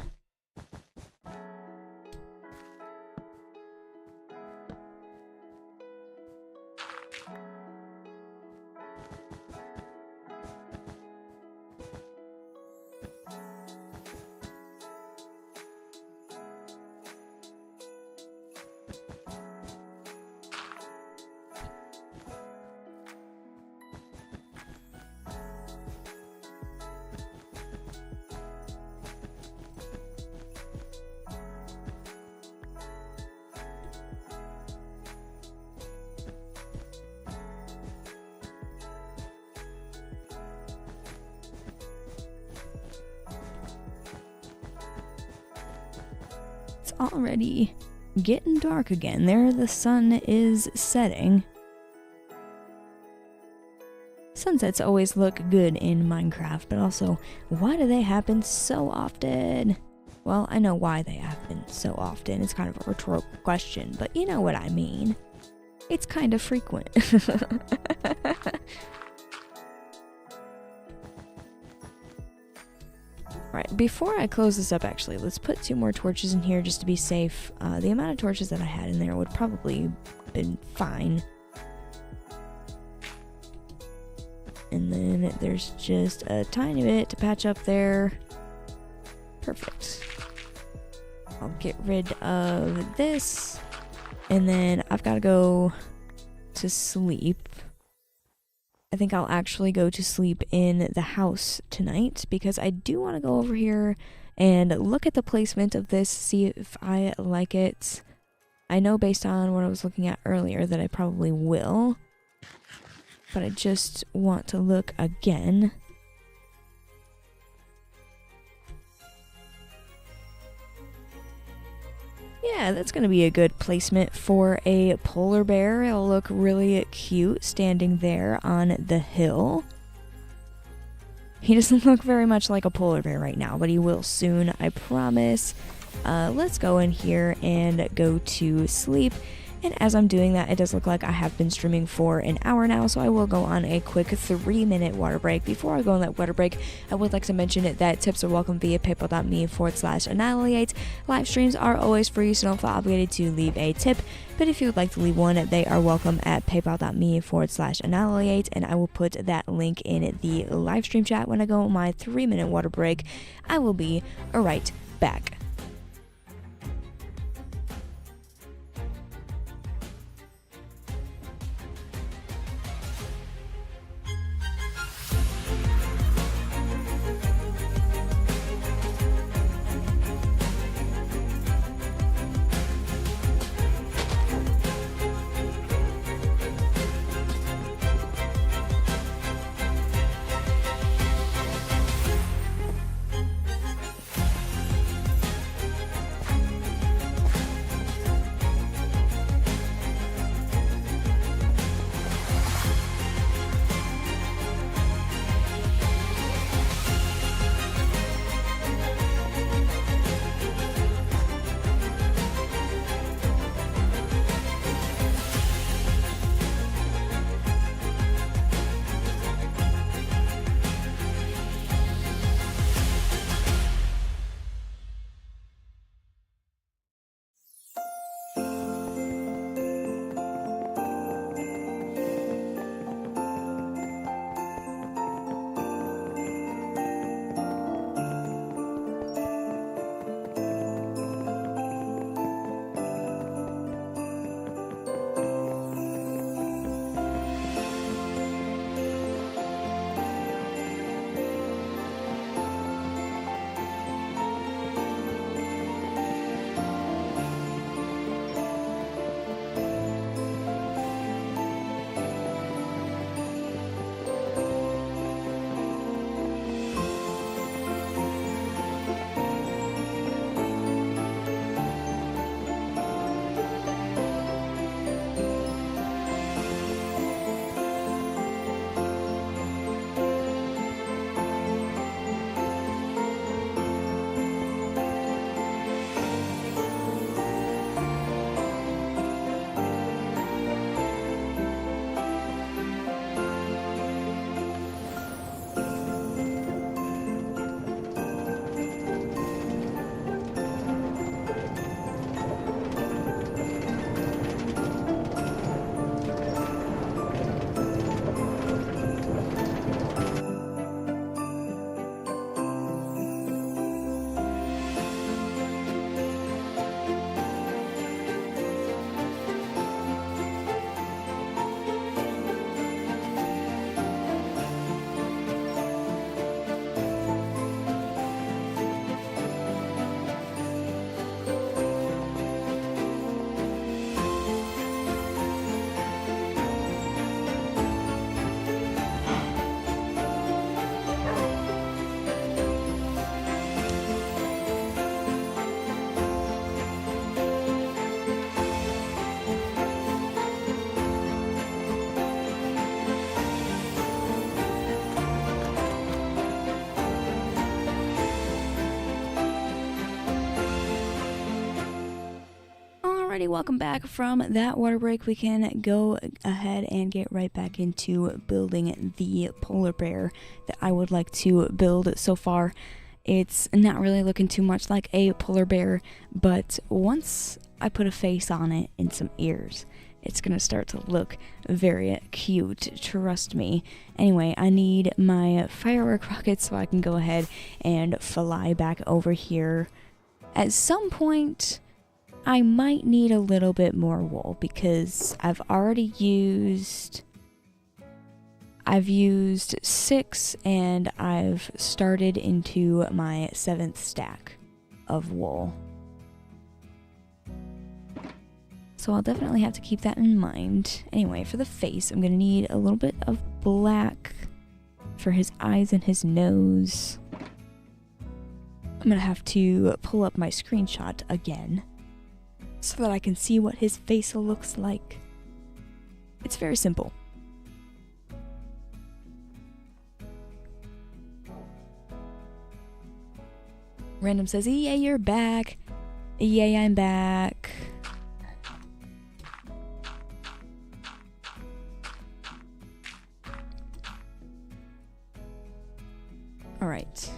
Already getting dark again. There the sun is setting. Sunsets always look good in Minecraft, but also, why do they happen so often? Well, I know why they happen so often. It's kind of a rhetorical question, but you know what I mean. It's kind of frequent. Alright, before I close this up, actually, let's put 2 more torches in here just to be safe. The amount of torches that I had in there would probably have been fine. And then there's just a tiny bit to patch up there. Perfect. I'll get rid of this. And then I've got to go to sleep. I think I'll actually go to sleep in the house tonight because I do want to go over here and look at the placement of this, see if I like it. I know based on what I was looking at earlier that I probably will, but I just want to look again. Yeah, that's going to be a good placement for a polar bear. It'll look really cute standing there on the hill. He doesn't look very much like a polar bear right now, but he will soon, I promise. Let's go in here and go to sleep. And as I'm doing that, it does look like I have been streaming for an hour now, so I will go on a quick 3-minute water break. Before I go on that water break, I would like to mention that tips are welcome via paypal.me/annihilate. Live streams are always free, so don't feel obligated to leave a tip. But if you would like to leave one, they are welcome at paypal.me/annihilate, and I will put that link in the live stream chat when I go on my 3-minute water break. I will be right back. Alrighty, welcome back from that water break. We can go ahead and get right back into building the polar bear that I would like to build so far. It's not really looking too much like a polar bear, but once I put a face on it and some ears, it's gonna start to look very cute, trust me. Anyway, I need my firework rockets so I can go ahead and fly back over here. At some point, I might need a little bit more wool because I've used 6 and I've started into my 7th stack of wool. So I'll definitely have to keep that in mind. Anyway, for the face, I'm gonna need a little bit of black for his eyes and his nose. I'm gonna have to pull up my screenshot again so that I can see what his face looks like. It's very simple. Random says, "Yay, you're back." Yay, I'm back. Alright.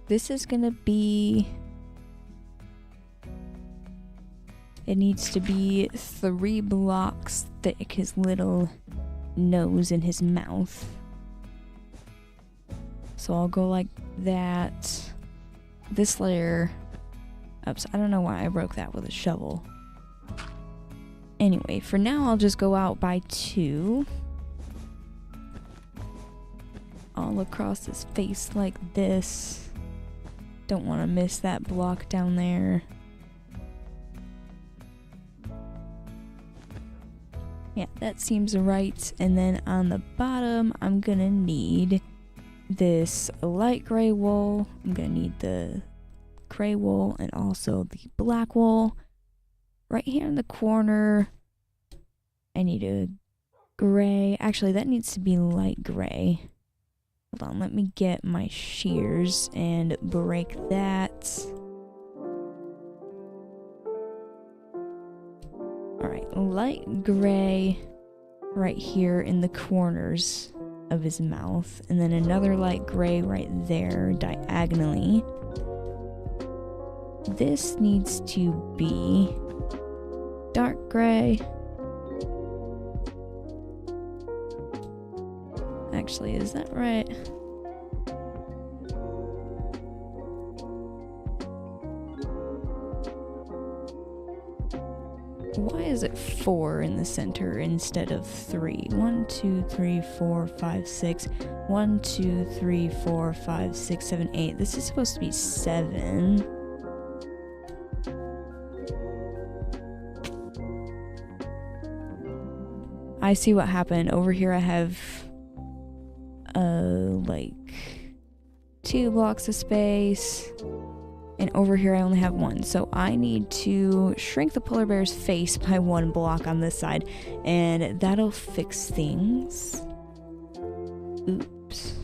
This is gonna be... It needs to be 3 blocks thick, his little nose and his mouth. So I'll go like that. This layer... Oops, I don't know why I broke that with a shovel. Anyway, for now I'll just go out by 2. All across his face like this. Don't want to miss that block down there. Yeah, that seems right. And then on the bottom, I'm gonna need this light gray wool. I'm gonna need the gray wool and also the black wool. Right here in the corner, I need a gray. Actually, that needs to be light gray. Hold on, let me get my shears and break that. Alright, light gray right here in the corners of his mouth, and then another light gray right there diagonally. This needs to be dark gray. Actually, is that right? Why is it 4 in the center instead of 3? 1, 2, 3, 4, 5, 6. 1, 2, 3, 4, 5, 6, 7, 8. This is supposed to be 7. I see what happened. Over here I have like 2 blocks of space, and over here I only have 1, so I need to shrink the polar bear's face by 1 block on this side, and that'll fix things. Oops.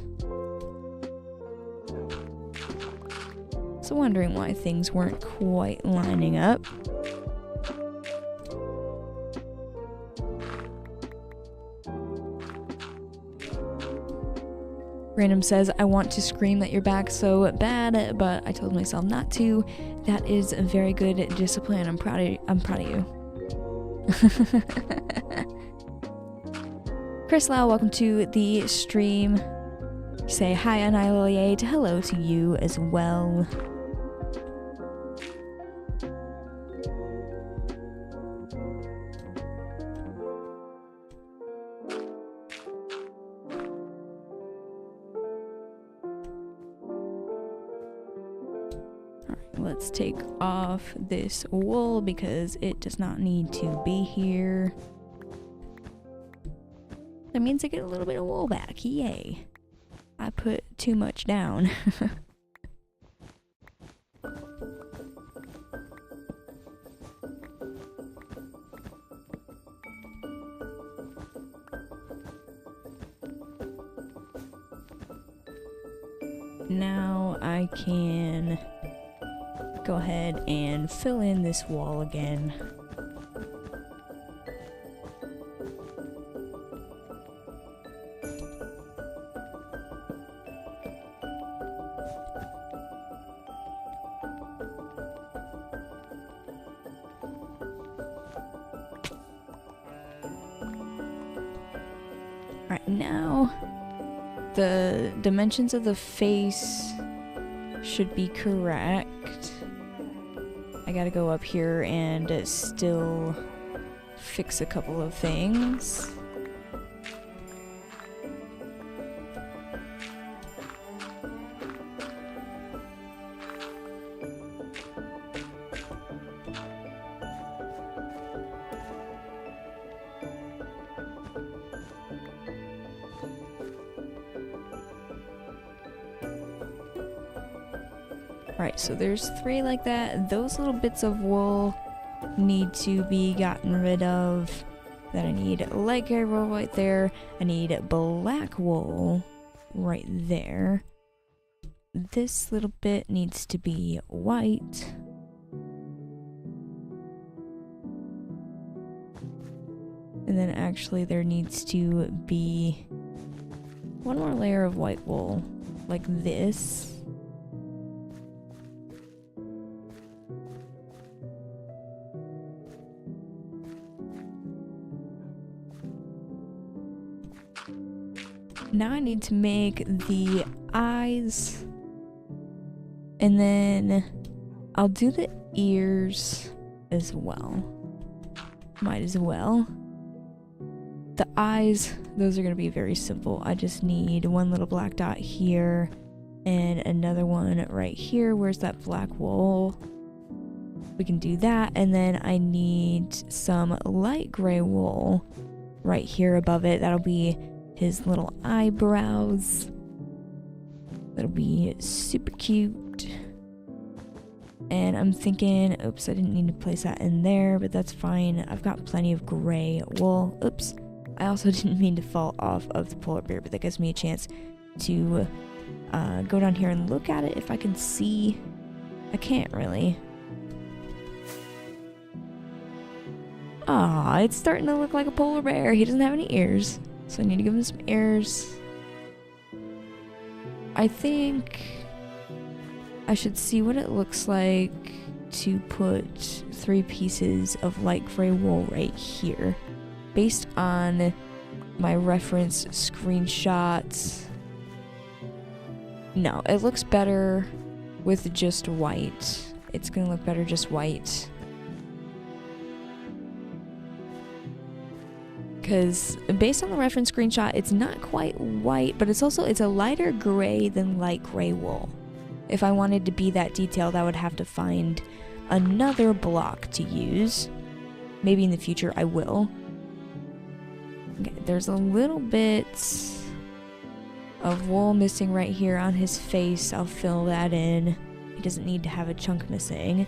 So wondering why things weren't quite lining up. Random says, "I want to scream that you're back so bad, but I told myself not to." That is a very good discipline. I'm proud of you. Chris Lau, welcome to the stream. Say hi, Annihilate. Hello to you as well. Let's take off this wool because it does not need to be here. That means I get a little bit of wool back. Yay. I put too much down. Now I can go ahead and fill in this wall again. Alright, now the dimensions of the face should be correct. I gotta go up here and still fix a couple of things. Right, so there's 3 like that. Those little bits of wool need to be gotten rid of. Then I need light gray wool right there. I need black wool right there. This little bit needs to be white. And then actually there needs to be 1 more layer of white wool, like this. Now I need to make the eyes, and then I'll do the ears as well. Might as well. The eyes, those are going to be very simple. I just need 1 little black dot here and another one right here. Where's that black wool? We can do that, and then I need some light gray wool right here above it. That'll be his little eyebrows. That'll be super cute. And I'm thinking, oops, I didn't need to place that in there, but that's fine. I've got plenty of gray wool. Oops, I also didn't mean to fall off of the polar bear, but that gives me a chance to go down here and look at it if I can see. I can't really. Ah, it's starting to look like a polar bear. He doesn't have any ears. So I need to give him some ears. I think I should see what it looks like to put 3 pieces of light gray wool right here. Based on my reference screenshots. No, it looks better with just white. It's gonna look better just white. Because based on the reference screenshot, it's not quite white, but it's a lighter gray than light gray wool. If I wanted to be that detailed, I would have to find another block to use. Maybe in the future I will. Okay, there's a little bit of wool missing right here on his face. I'll fill that in. He doesn't need to have a chunk missing.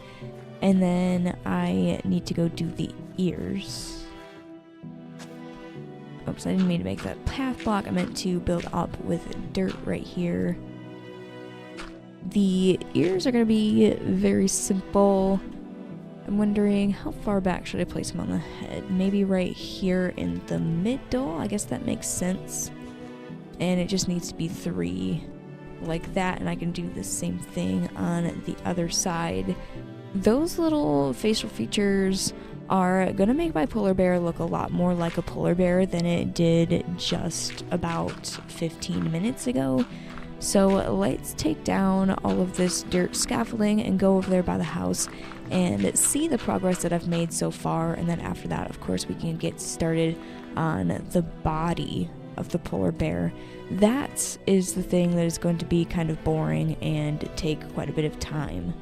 And then I need to go do the ears. Oops, I didn't mean to make that path block. I meant to build up with dirt right here. The ears are going to be very simple. I'm wondering how far back should I place them on the head? Maybe right here in the middle? I guess that makes sense. And it just needs to be 3 like that, and I can do the same thing on the other side. Those little facial features are gonna make my polar bear look a lot more like a polar bear than it did just about 15 minutes ago. So let's take down all of this dirt scaffolding and go over there by the house and see the progress that I've made so far. And then after that, of course, we can get started on the body of the polar bear. That is the thing that is going to be kind of boring and take quite a bit of time.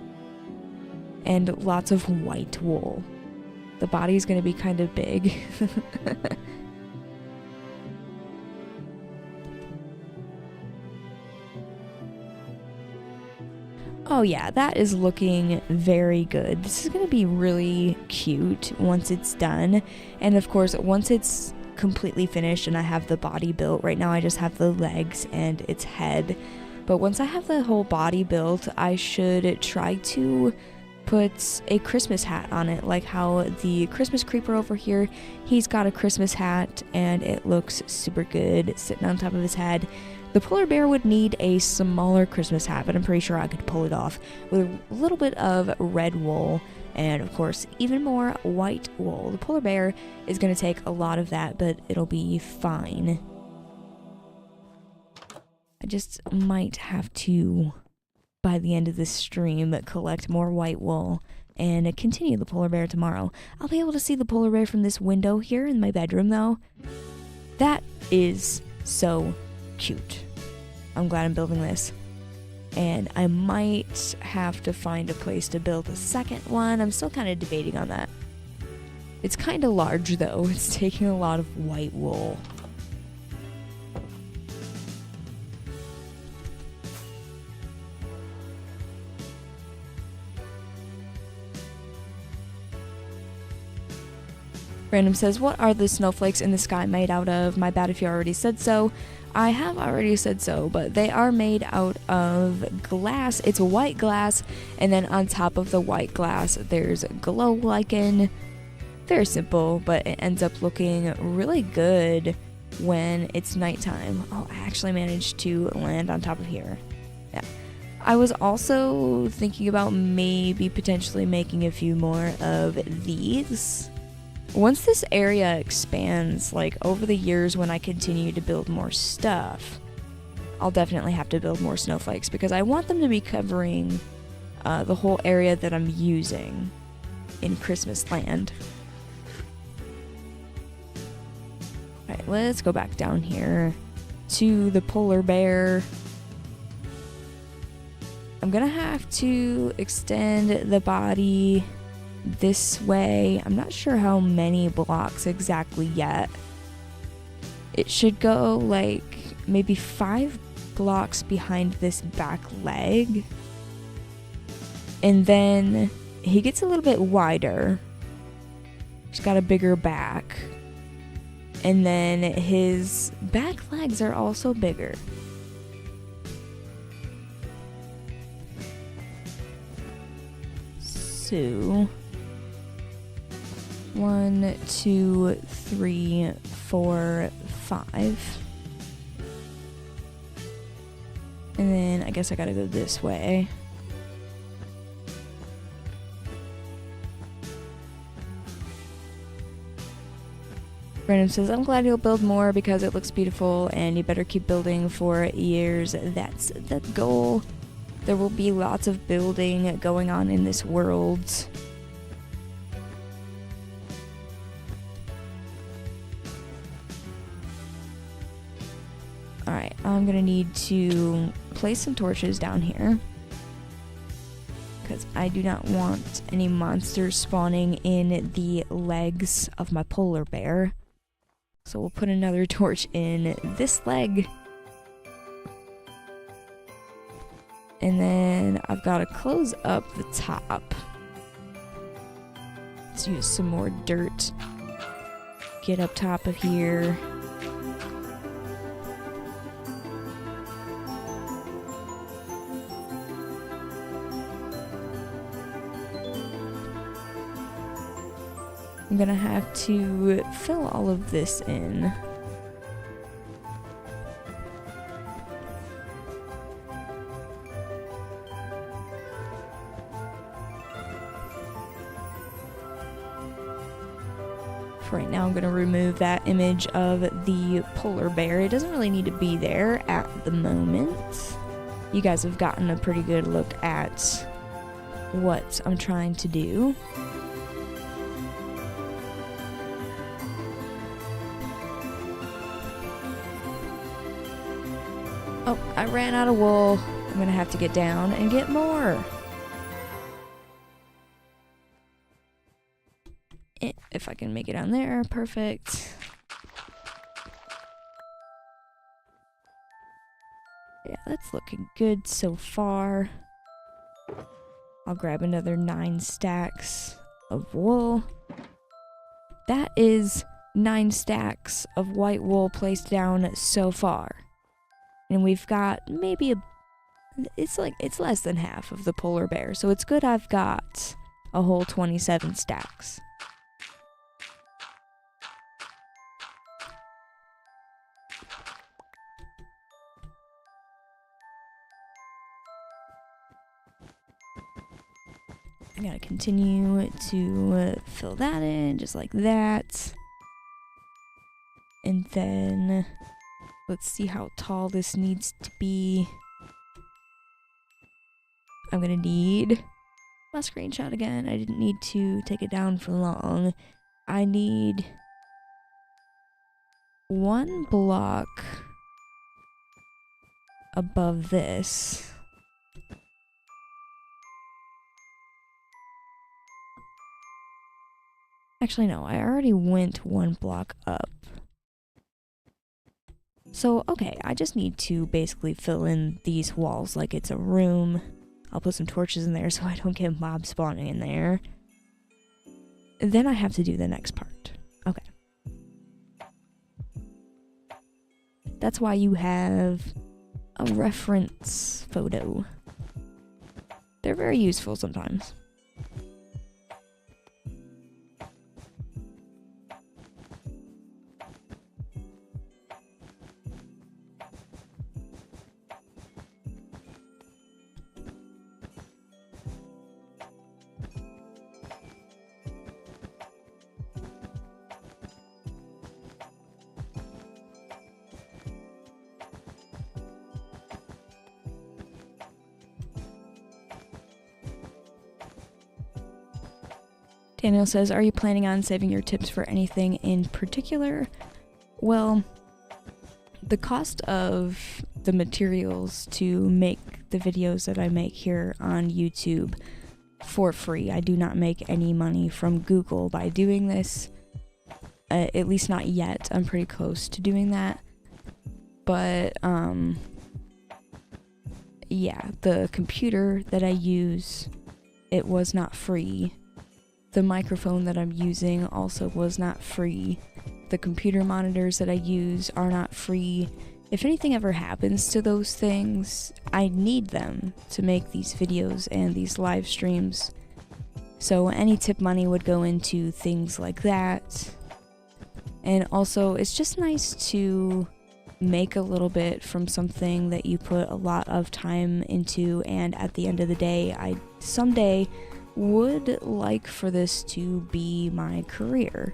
And lots of white wool. The body is going to be kind of big. Oh yeah, that is looking very good. This is going to be really cute once it's done. And of course, once it's completely finished and I have the body built, right now I just have the legs and its head. But once I have the whole body built, I should try to put a Christmas hat on it, like how the Christmas creeper over here, he's got a Christmas hat and it looks super good sitting on top of his head. The polar bear would need a smaller Christmas hat, but I'm pretty sure I could pull it off with a little bit of red wool and of course even more white wool. The polar bear is going to take a lot of that, but it'll be fine. just might have to, by the end of this stream, collect more white wool and continue the polar bear tomorrow. I'll be able to see the polar bear from this window here in my bedroom, though. That is so cute. I'm glad I'm building this. And I might have to find a place to build a second one. I'm still kind of debating on that. It's kind of large, though. It's taking a lot of white wool. Random says, what are the snowflakes in the sky made out of? My bad if you already said so. I have already said so, but they are made out of glass. It's white glass, and then on top of the white glass, there's glow lichen. Very simple, but it ends up looking really good when it's nighttime. Oh, I actually managed to land on top of here. Yeah. I was also thinking about maybe potentially making a few more of these. Once this area expands, like over the years when I continue to build more stuff, I'll definitely have to build more snowflakes because I want them to be covering the whole area that I'm using in Christmas land. Alright, let's go back down here to the polar bear. I'm gonna have to extend the body this way. I'm not sure how many blocks exactly yet. It should go like maybe 5 blocks behind this back leg. And then he gets a little bit wider. He's got a bigger back. And then his back legs are also bigger. So 1, 2, 3, 4, 5. And then I guess I gotta go this way. Random says, I'm glad you'll build more because it looks beautiful and you better keep building for years. That's the goal. There will be lots of building going on in this world. Alright, I'm gonna need to place some torches down here because I do not want any monsters spawning in the legs of my polar bear. So we'll put another torch in this leg. And then I've got to close up the top. Let's use some more dirt. Get up top of here. I'm gonna have to fill all of this in. For right now, I'm gonna remove that image of the polar bear. It doesn't really need to be there at the moment. You guys have gotten a pretty good look at what I'm trying to do. Oh, I ran out of wool. I'm gonna have to get down and get more. If I can make it down there, perfect. Yeah, that's looking good so far. I'll grab another 9 stacks of wool. That is 9 stacks of white wool placed down so far. And we've got maybe it's less than half of the polar bear. So it's good I've got a whole 27 stacks. I gotta continue to fill that in just like that. And then Let's see how tall this needs to be. I'm gonna need my screenshot again. I didn't need to take it down for long. I need 1 block above this. Actually, no, I already went 1 block up. So, okay, I just need to basically fill in these walls like it's a room. I'll put some torches in there so I don't get mob spawning in there. And then I have to do the next part. Okay. That's why you have a reference photo. They're very useful sometimes. Daniel says, are you planning on saving your tips for anything in particular? Well, the cost of the materials to make the videos that I make here on YouTube for free. I do not make any money from Google by doing this. At least not yet. I'm pretty close to doing that. But, yeah, the computer that I use, it was not free. The microphone that I'm using also was not free. The computer monitors that I use are not free. If anything ever happens to those things, I need them to make these videos and these live streams. So any tip money would go into things like that. And also, it's just nice to make a little bit from something that you put a lot of time into, and at the end of the day, I someday would like for this to be my career.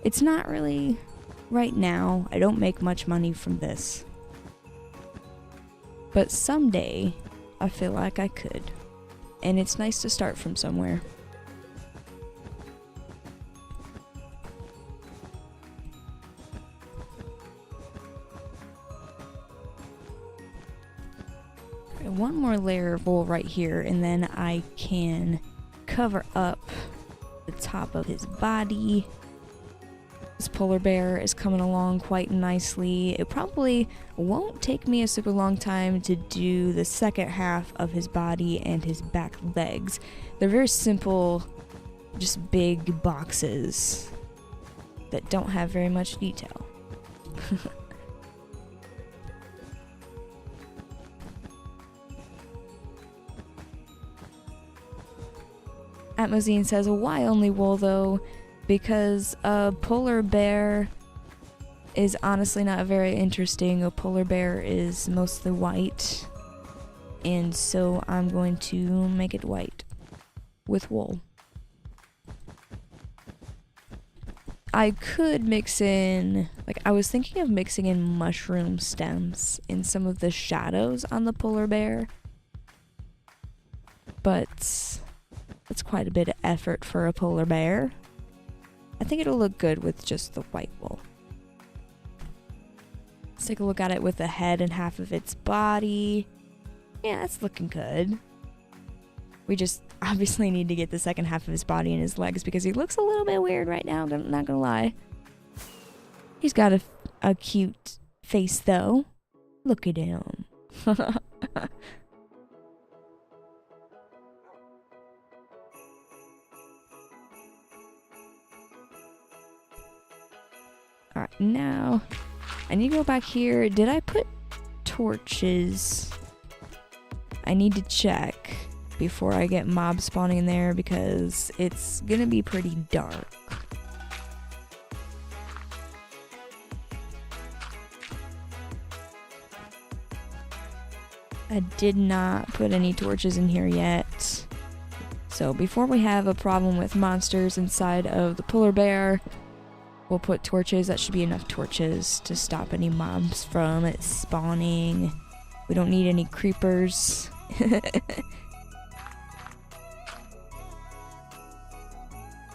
It's not really right now. I don't make much money from this. But someday, I feel like I could. And it's nice to start from somewhere. One more layer of wool right here, and then I can cover up the top of his body. This polar bear is coming along quite nicely. It probably won't take me a super long time to do the second half of his body and his back legs. They're very simple, just big boxes that don't have very much detail. Atmozine says, why only wool though? Because a polar bear is honestly not very interesting. A polar bear is mostly white. And so I'm going to make it white with wool. I could mix in, like I was thinking of mixing in mushroom stems in some of the shadows on the polar bear. But it's quite a bit of effort for a polar bear. I think it'll look good with just the white wool. Let's take a look at it with the head and half of its body. Yeah, it's looking good. We just obviously need to get the second half of his body and his legs because he looks a little bit weird right now, I'm not gonna lie. He's got a cute face though. Look at him. Alright, now I need to go back here. Did I put torches? I need to check before I get mob spawning in there because it's gonna be pretty dark. I did not put any torches in here yet. So before we have a problem with monsters inside of the polar bear, We'll put torches. That should be enough torches to stop any mobs from spawning. We don't need any creepers.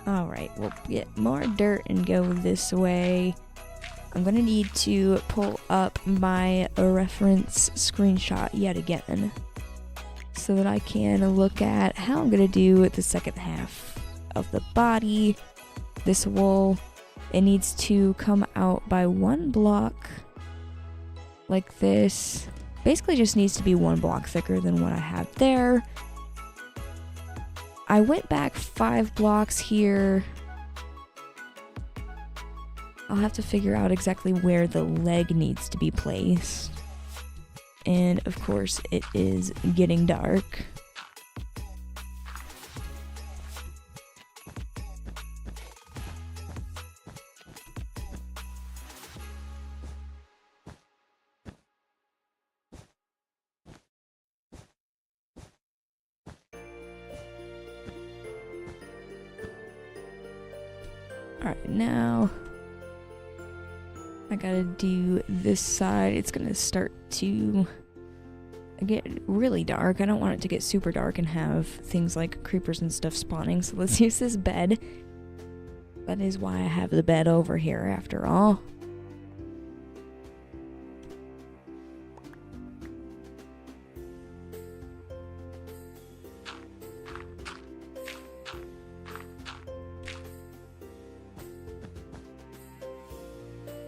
Alright, we'll get more dirt and go this way. I'm gonna need to pull up my reference screenshot yet again so that I can look at how I'm gonna do the second half of the body. This wool, it needs to come out by 1 block like this. Basically just needs to be 1 block thicker than what I have there. I went back 5 blocks here. I'll have to figure out exactly where the leg needs to be placed. And of course it is getting dark. Alright, now I gotta do this side. It's gonna start to get really dark. I don't want it to get super dark and have things like creepers and stuff spawning, so let's use this bed. That is why I have the bed over here after all.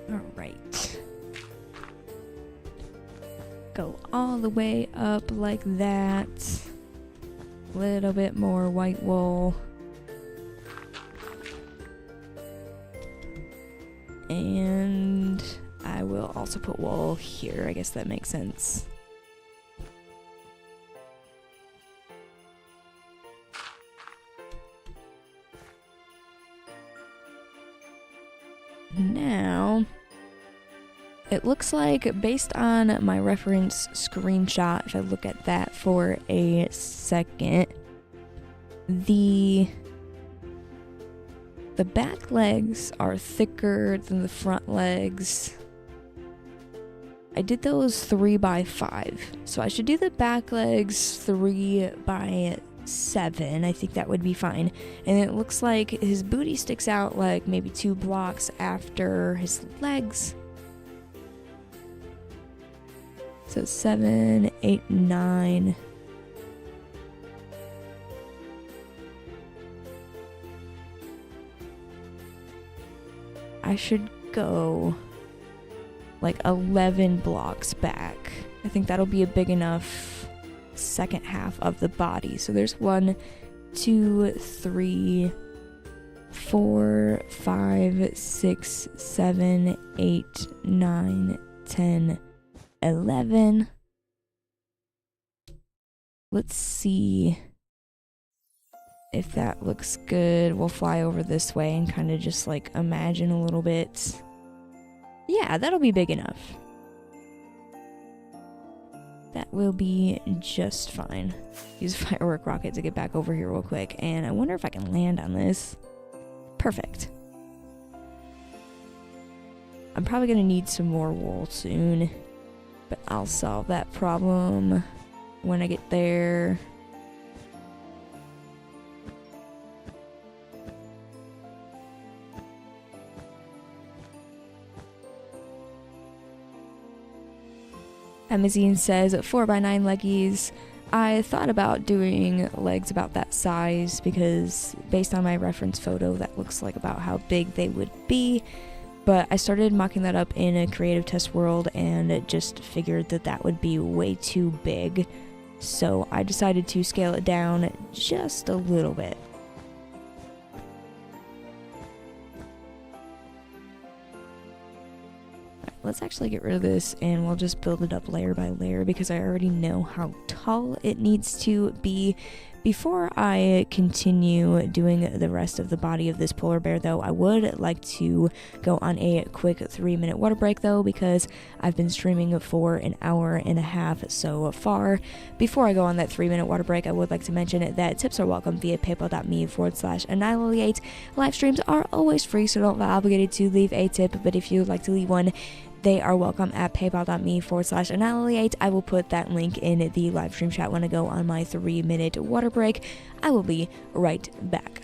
Alright. Go all the way up like that. A little bit more white wool. And I will also put wool here. I guess that makes sense. Now, it looks like, based on my reference screenshot, if I look at that for a second, the back legs are thicker than the front legs. I did those 3 by 5, so I should do the back legs 3 by 7. I think that would be fine. And it looks like his booty sticks out like maybe 2 blocks after his legs. So 7, 8, 9. I should go like 11 blocks back. I think that'll be a big enough second half of the body. So there's 1, 2, 3, 4, 5, 6, 7, 8, 9, 10, 11. Let's see if that looks good. We'll fly over this way and kind of just like imagine a little bit. Yeah, that'll be big enough. That will be just fine. Use a firework rocket to get back over here real quick, and I wonder if I can land on this. Perfect. I'm probably gonna need some more wool soon, but I'll solve that problem when I get there. Amazine says 4x9 leggies. I thought about doing legs about that size because based on my reference photo that looks like about how big they would be, but I started mocking that up in a creative test world and just figured that that would be way too big, so I decided to scale it down just a little bit. Let's actually get rid of this and we'll just build it up layer by layer because I already know how tall it needs to be Before I continue doing the rest of the body of this polar bear though, I would like to go on a quick 3-minute water break though, because I've been streaming for an hour and a half so far. Before I go on that 3-minute water break, I would like to mention that tips are welcome via paypal.me/annihilate. Live streams are always free, so don't feel obligated to leave a tip, but if you would like to leave one, they are welcome at paypal.me/annihilate. I will put that link in the live stream chat when I go on my 3-minute water break. I will be right back.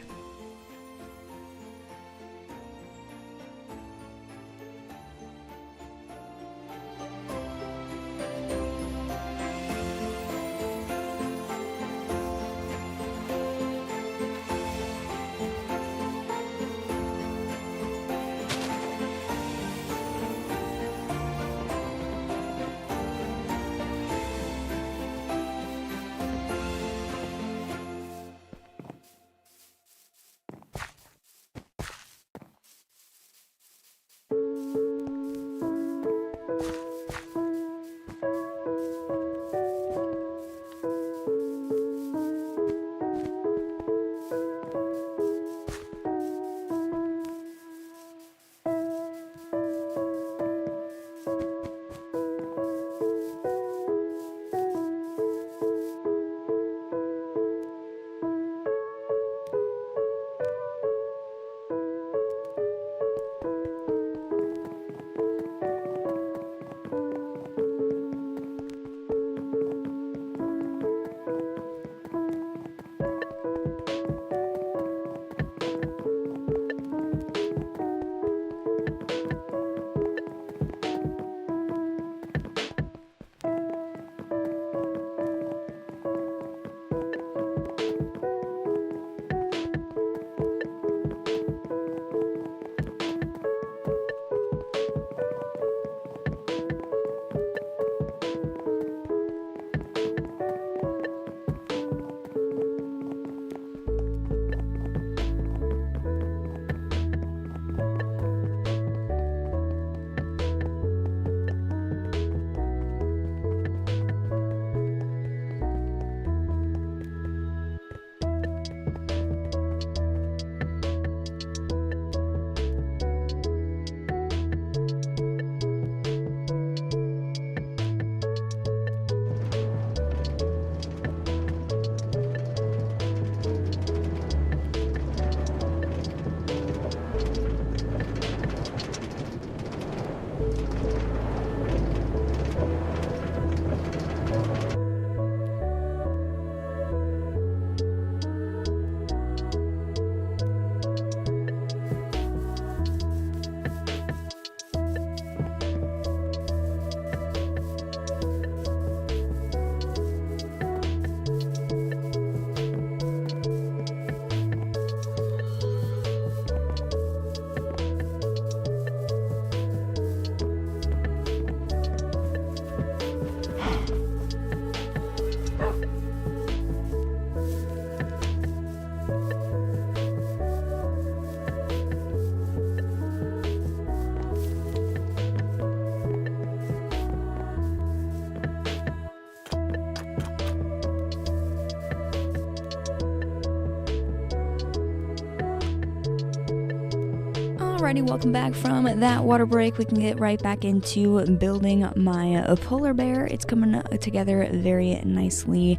Alrighty, welcome back from that water break. We can get right back into building my polar bear. It's coming together very nicely.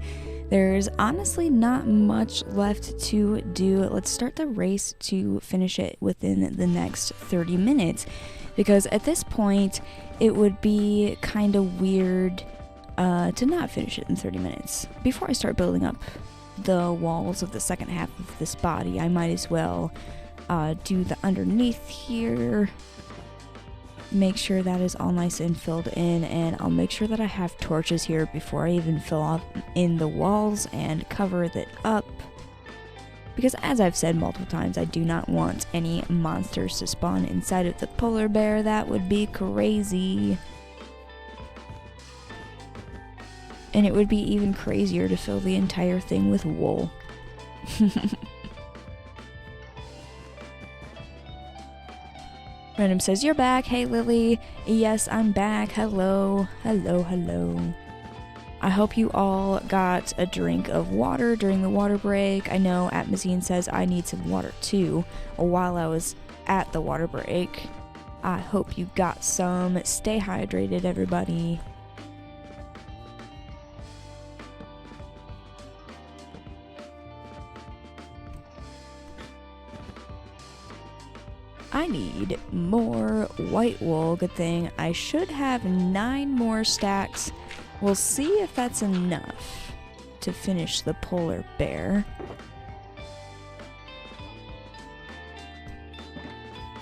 There's honestly not much left to do. Let's start the race to finish it within the next 30 minutes. Because at this point, it would be kind of weird to not finish it in 30 minutes. Before I start building up the walls of the second half of this body, I might as well do the underneath here, make sure that is all nice and filled in, and I'll make sure that I have torches here before I even fill up in the walls and cover it up, because as I've said multiple times, I do not want any monsters to spawn inside of the polar bear. That would be crazy. And it would be even crazier to fill the entire thing with wool. Random says, "You're back." Hey, Lily. Yes, I'm back. Hello. Hello, hello. I hope you all got a drink of water during the water break. I know Atmazine says I need some water too while I was at the water break. I hope you got some. Stay hydrated, everybody. I need more white wool. Good thing I should have 9 more stacks. We'll see if that's enough to finish the polar bear.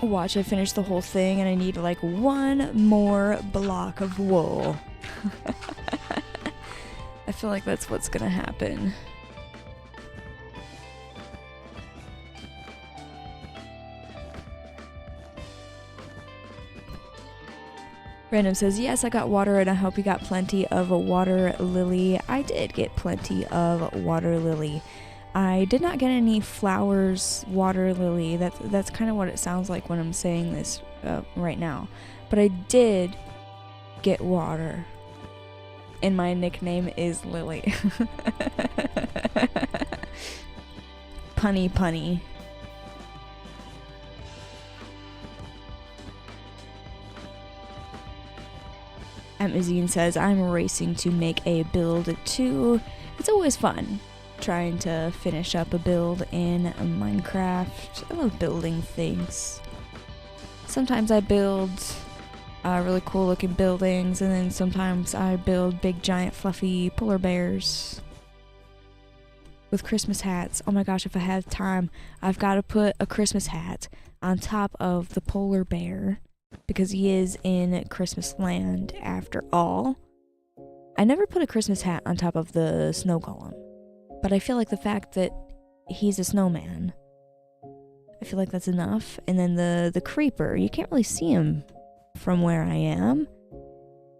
Watch, I finish the whole thing and I need like 1 more block of wool. I feel like that's what's gonna happen. Random says, yes, I got water and I hope you got plenty of water lily. I did get plenty of water lily. I did not get any flowers water lily. That's kind of what it sounds like when I'm saying this right now. But I did get water. And my nickname is Lily. Punny punny. Amazine says, I'm racing to make a build too. It's always fun trying to finish up a build in Minecraft. I love building things. Sometimes I build really cool looking buildings, and then sometimes I build big giant fluffy polar bears with Christmas hats. Oh my gosh, if I have time, I've got to put a Christmas hat on top of the polar bear, because he is in Christmas land after all. I never put a Christmas hat on top of the snow golem, but I feel like the fact that he's a snowman, I feel like that's enough. And then the creeper, you can't really see him from where I am.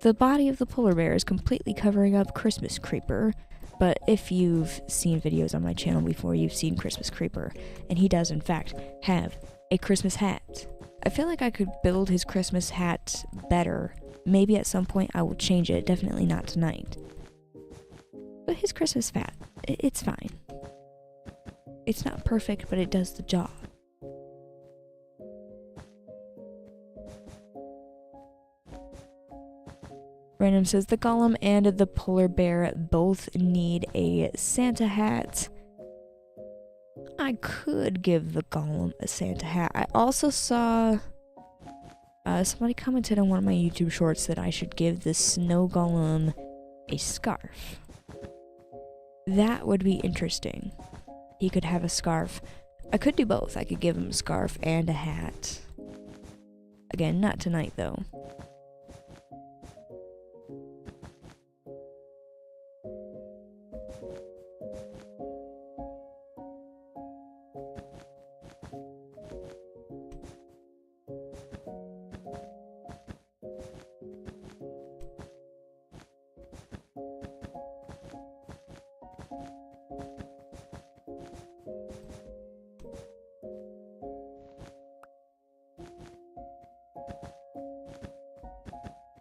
The body of the polar bear is completely covering up Christmas creeper, but if you've seen videos on my channel before, you've seen Christmas creeper, and he does in fact have a Christmas hat. I feel like I could build his Christmas hat better. Maybe at some point I will change it, definitely not tonight. But his Christmas hat, it's fine. It's not perfect, but it does the job. Random says, the golem and the polar bear both need a Santa hat. I could give the golem a Santa hat. I also saw somebody commented on one of my YouTube shorts that I should give the snow golem a scarf. That would be interesting. He could have a scarf. I could do both. I could give him a scarf and a hat. Again, not tonight though.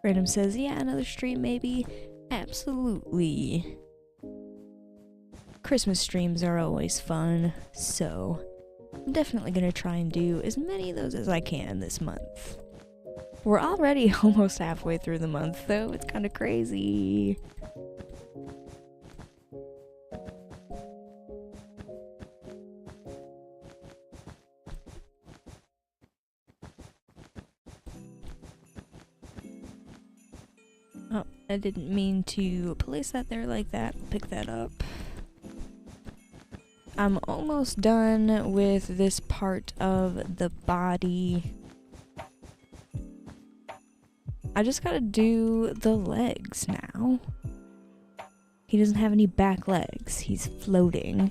Random says, yeah, another stream maybe. Absolutely. Christmas streams are always fun, so I'm definitely gonna try and do as many of those as I can this month. We're already almost halfway through the month, though. It's kind of crazy. Oh, I didn't mean to place that there like that. Pick that up. I'm almost done with this part of the body. I just gotta do the legs now. He doesn't have any back legs. He's floating.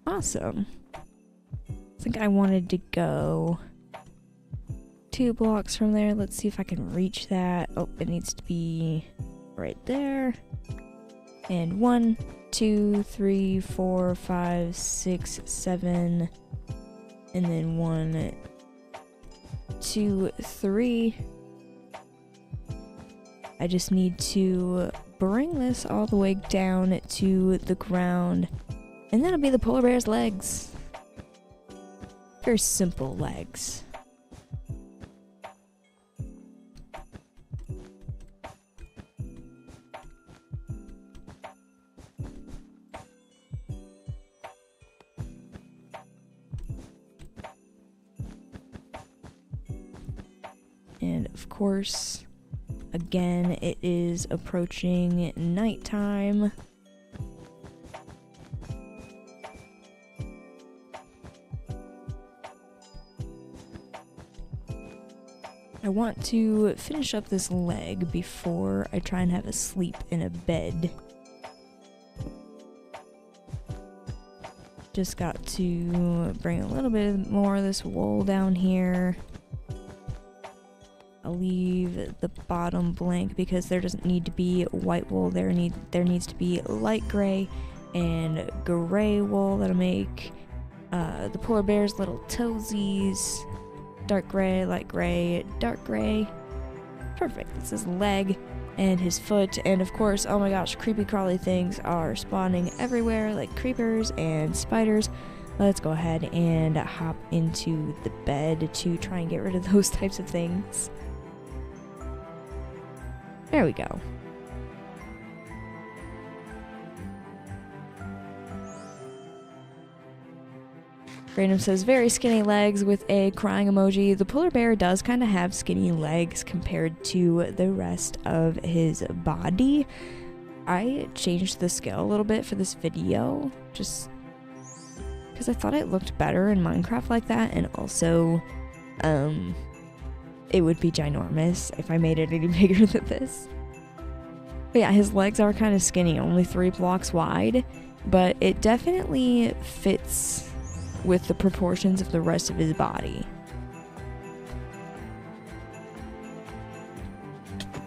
Awesome. I think I wanted to go 2 blocks from there. Let's see if I can reach that. Oh, it needs to be right there. And 1, 2, 3, 4, 5, 6, 7. And then 1, 2, 3. I just need to bring this all the way down to the ground, and that'll be the polar bear's legs. Very simple legs. And of course, again, it is approaching nighttime. I want to finish up this leg before I try and have a sleep in a bed. Just got to bring a little bit more of this wool down here. I'll leave the bottom blank because there doesn't need to be white wool. There needs to be light gray and gray wool that'll make the polar bear's little toesies. Dark gray, light gray, dark gray. Perfect. This is his leg and his foot. And of course, oh my gosh, creepy crawly things are spawning everywhere like creepers and spiders. Let's go ahead and hop into the bed to try and get rid of those types of things. There we go. Random says, very skinny legs with a crying emoji. The polar bear does kind of have skinny legs compared to the rest of his body. I changed the scale a little bit for this video, just because I thought it looked better in Minecraft like that, and also, it would be ginormous if I made it any bigger than this. But yeah, his legs are kind of skinny, only 3 blocks wide, but it definitely fits with the proportions of the rest of his body.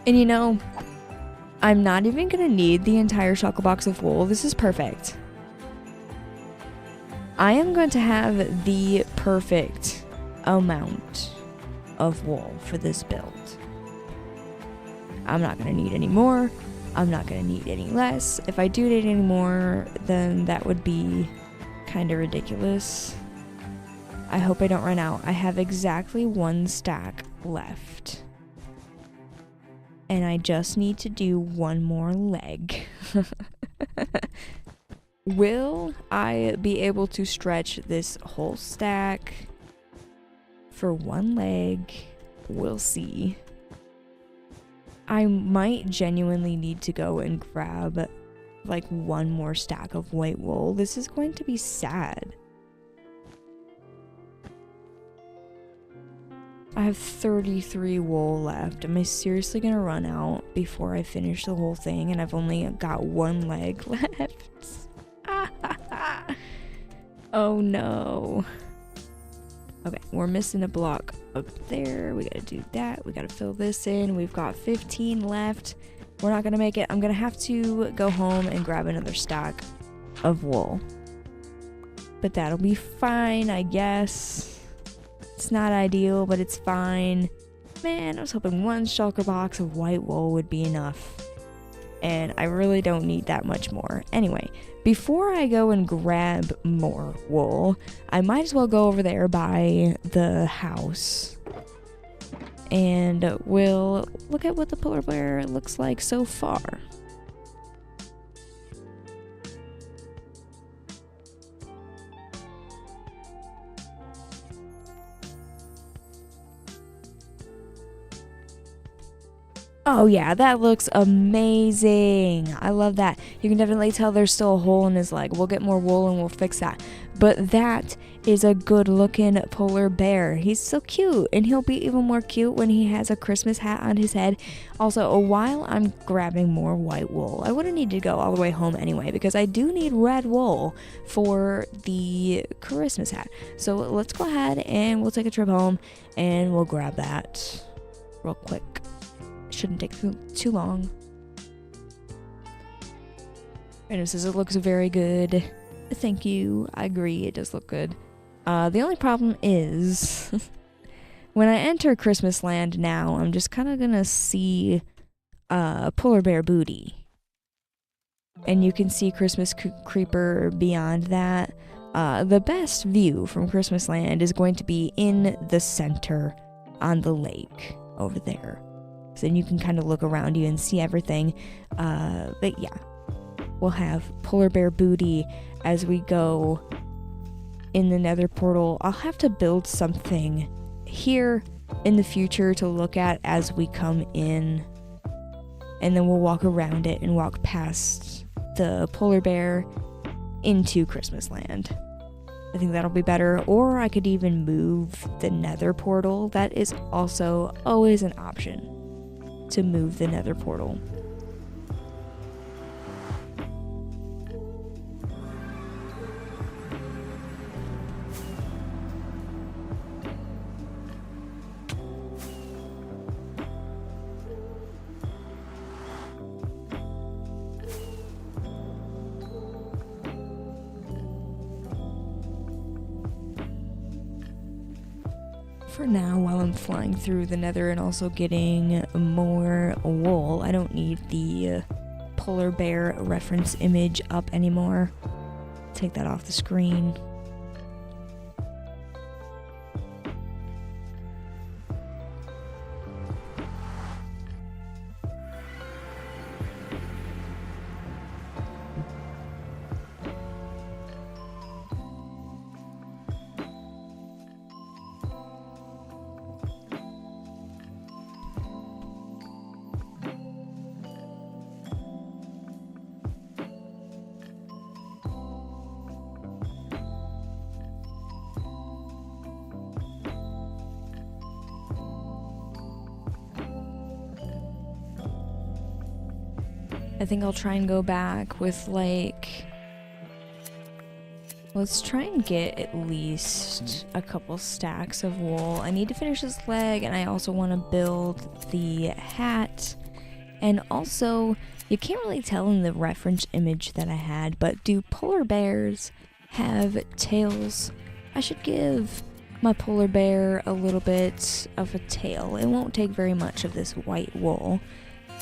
And you know, I'm not even gonna need the entire chocolate box of wool. This is perfect. I am going to have the perfect amount of wool for this build. I'm not gonna need any more. I'm not gonna need any less. If I do need any more, then that would be kind of ridiculous. I hope I don't run out. I have exactly 1 stack left. And I just need to do 1 more leg. Will I be able to stretch this whole stack for 1 leg? We'll see. I might genuinely need to go and grab like 1 more stack of white wool. This is going to be sad. I have 33 wool left. Am I seriously gonna run out before I finish the whole thing and I've only got 1 leg left? Oh no. Okay, we're missing a block up there. We gotta do that. We gotta fill this in. We've got 15 left. We're not gonna make it. I'm gonna have to go home and grab another stack of wool. But that'll be fine, I guess. It's not ideal, but it's fine. Man, I was hoping 1 shulker box of white wool would be enough. And I really don't need that much more. Anyway, before I go and grab more wool, I might as well go over there by the house. And we'll look at what the polar bear looks like so far. Oh yeah, that looks amazing. I love that. You can definitely tell there's still a hole in his leg. We'll get more wool and we'll fix that. But that is a good looking polar bear. He's so cute, and he'll be even more cute when he has a Christmas hat on his head. Also, while I'm grabbing more white wool, I wouldn't need to go all the way home anyway because I do need red wool for the Christmas hat. So let's go ahead and we'll take a trip home and we'll grab that real quick. Shouldn't take too long. And it says it looks very good. Thank you. I agree, it does look good. The only problem is when I enter Christmas Land now, I'm just kind of gonna see polar bear booty. And you can see Christmas creeper beyond that. The best view from Christmas Land is going to be in the center on the lake over there. So then you can kind of look around you and see everything. But yeah, we'll have polar bear booty as we go in the nether portal. I'll have to build something here in the future to look at as we come in. And then we'll walk around it and walk past the polar bear into Christmas Land. I think that'll be better. Or I could even move the nether portal. That is also always an option, to move the nether portal. For now, while I'm flying through the nether and also getting more wool, I don't need the polar bear reference image up anymore. Take that off the screen. I think I'll try and go back with let's try and get at least a couple stacks of wool. I need to finish this leg, and I also want to build the hat. And also, you can't really tell in the reference image that I had, but do polar bears have tails? I should give my polar bear a little bit of a tail. It won't take very much of this white wool.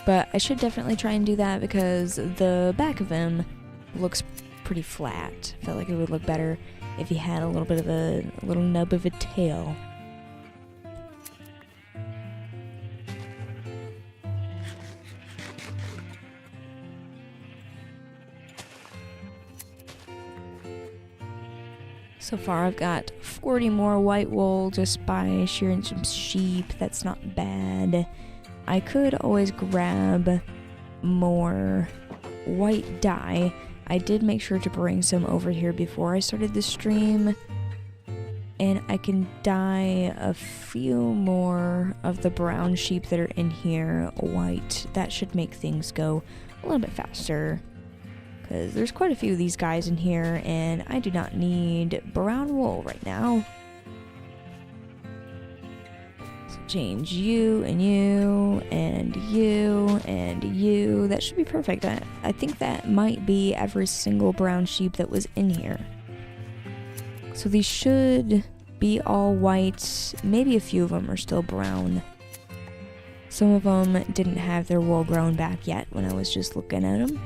But I should definitely try and do that because the back of him looks pretty flat. I felt like it would look better if he had a little bit of a little nub of a tail. So far I've got 40 more white wool just by shearing some sheep. That's not bad. I could always grab more white dye. I did make sure to bring some over here before I started the stream. And I can dye a few more of the brown sheep that are in here white. That should make things go a little bit faster, because there's quite a few of these guys in here and I do not need brown wool right now. Change you and you and you and you. That should be perfect. I think that might be every single brown sheep that was in here. So these should be all white. Maybe a few of them are still brown. Some of them didn't have their wool grown back yet when I was just looking at them.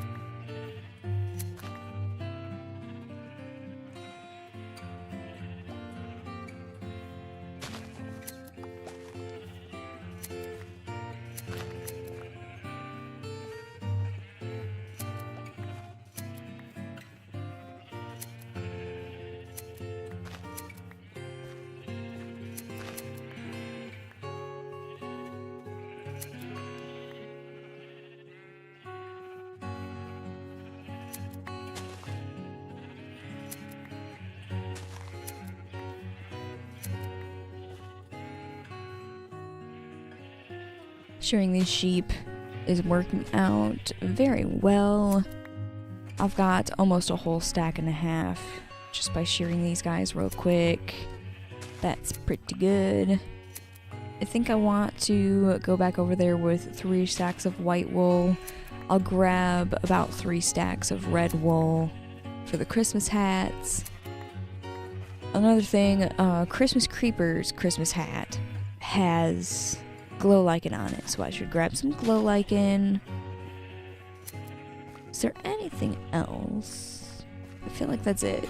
Shearing these sheep is working out very well. I've got almost a whole stack and a half just by shearing these guys real quick. That's pretty good. I think I want to go back over there with 3 stacks of white wool. I'll grab about 3 stacks of red wool for the Christmas hats. Another thing, Christmas Creeper's Christmas hat has glow lichen on it, so I should grab some glow lichen. Is there anything else? I feel like that's it.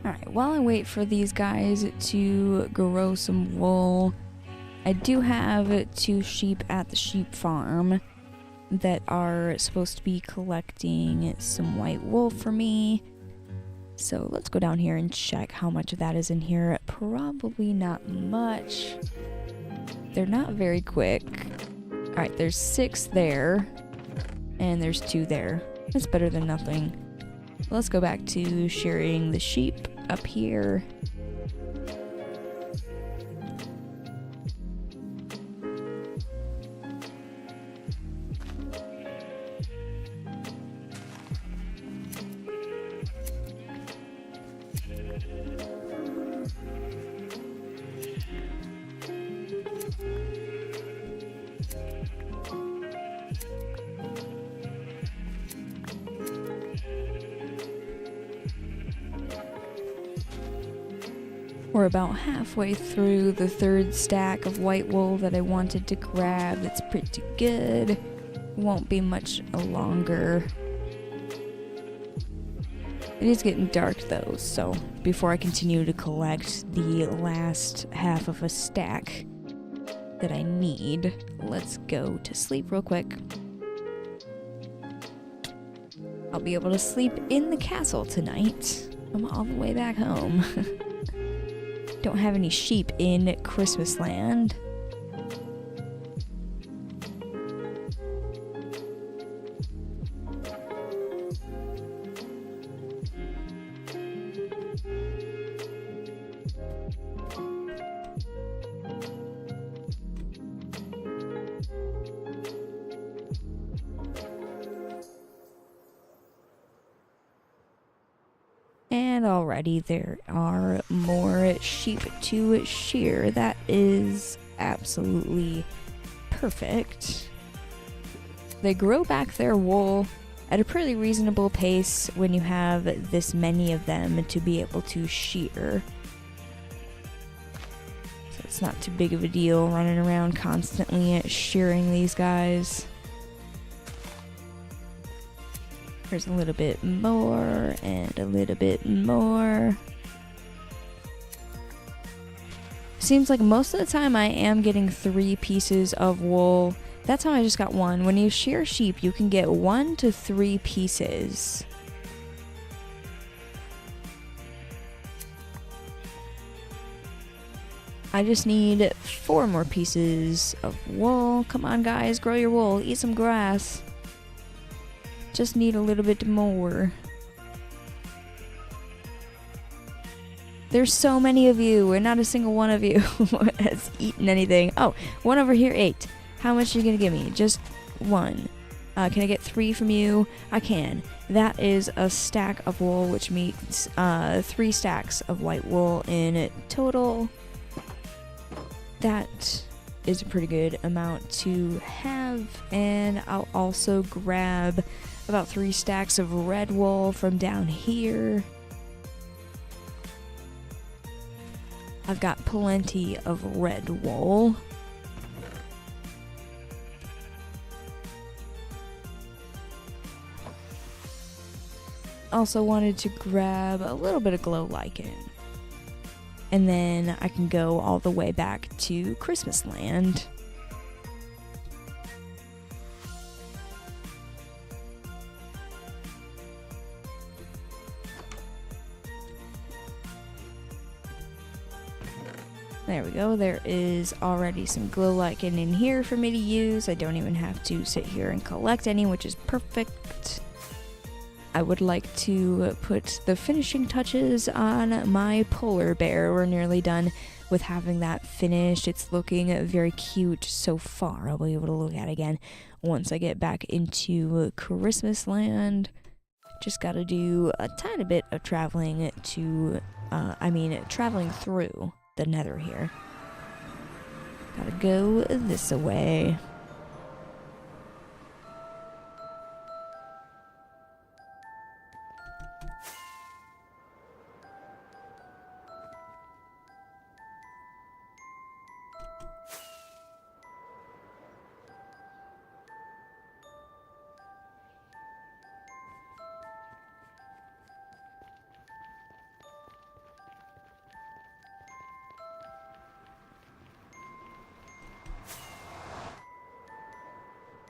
Alright, while I wait for these guys to grow some wool, I do have 2 sheep at the sheep farm that are supposed to be collecting some white wool for me. So let's go down here and check how much of that is in here. Probably not much. They're not very quick. Alright, there's 6 there, and there's 2 there. That's better than nothing. Let's go back to shearing the sheep up here. We're about halfway through the 3rd stack of white wool that I wanted to grab. That's pretty good. Won't be much longer. It is getting dark though, so before I continue to collect the last half of a stack that I need, let's go to sleep real quick. I'll be able to sleep in the castle tonight. I'm all the way back home. Don't have any sheep in Christmas land. And already there are more sheep to shear. That is absolutely perfect. They grow back their wool at a pretty reasonable pace when you have this many of them to be able to shear. So it's not too big of a deal running around constantly shearing these guys. There's a little bit more, and a little bit more. Seems like most of the time I am getting 3 pieces of wool. That time I just got 1. When you shear sheep, you can get 1 to 3 pieces. I just need 4 more pieces of wool. Come on guys, grow your wool, eat some grass. Just need a little bit more. There's so many of you, and not a single one of you has eaten anything. Oh, one over here ate. How much are you gonna give me? Just 1. Can I get 3 from you? I can. That is a stack of wool, which means 3 stacks of white wool in total. That is a pretty good amount to have, and I'll also grab about 3 stacks of red wool from down here. I've got plenty of red wool. Also wanted to grab a little bit of glow lichen. And then I can go all the way back to Christmas land. There we go. There is already some glow lichen in here for me to use. I don't even have to sit here and collect any, which is perfect. I would like to put the finishing touches on my polar bear. We're nearly done with having that finished. It's looking very cute so far. I'll be able to look at it again once I get back into Christmas land. Just gotta do a tiny bit of traveling to, traveling through the nether here. Gotta go this way.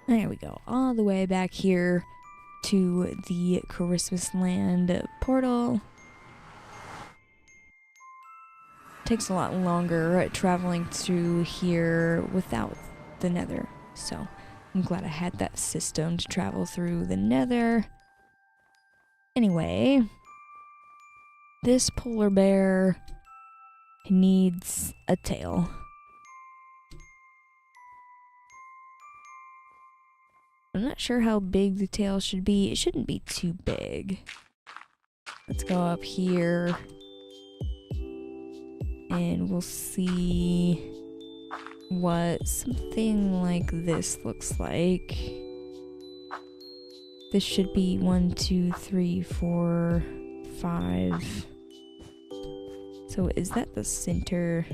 There we go, all the way back here to the Christmas land portal. Takes a lot longer traveling through here without the nether, so I'm glad I had that system to travel through the nether. Anyway, this polar bear needs a tail. I'm not sure how big the tail should be. It shouldn't be too big. Let's go up here and we'll see what something like this looks like. This should be 1, 2, 3, 4, 5. So is that the center?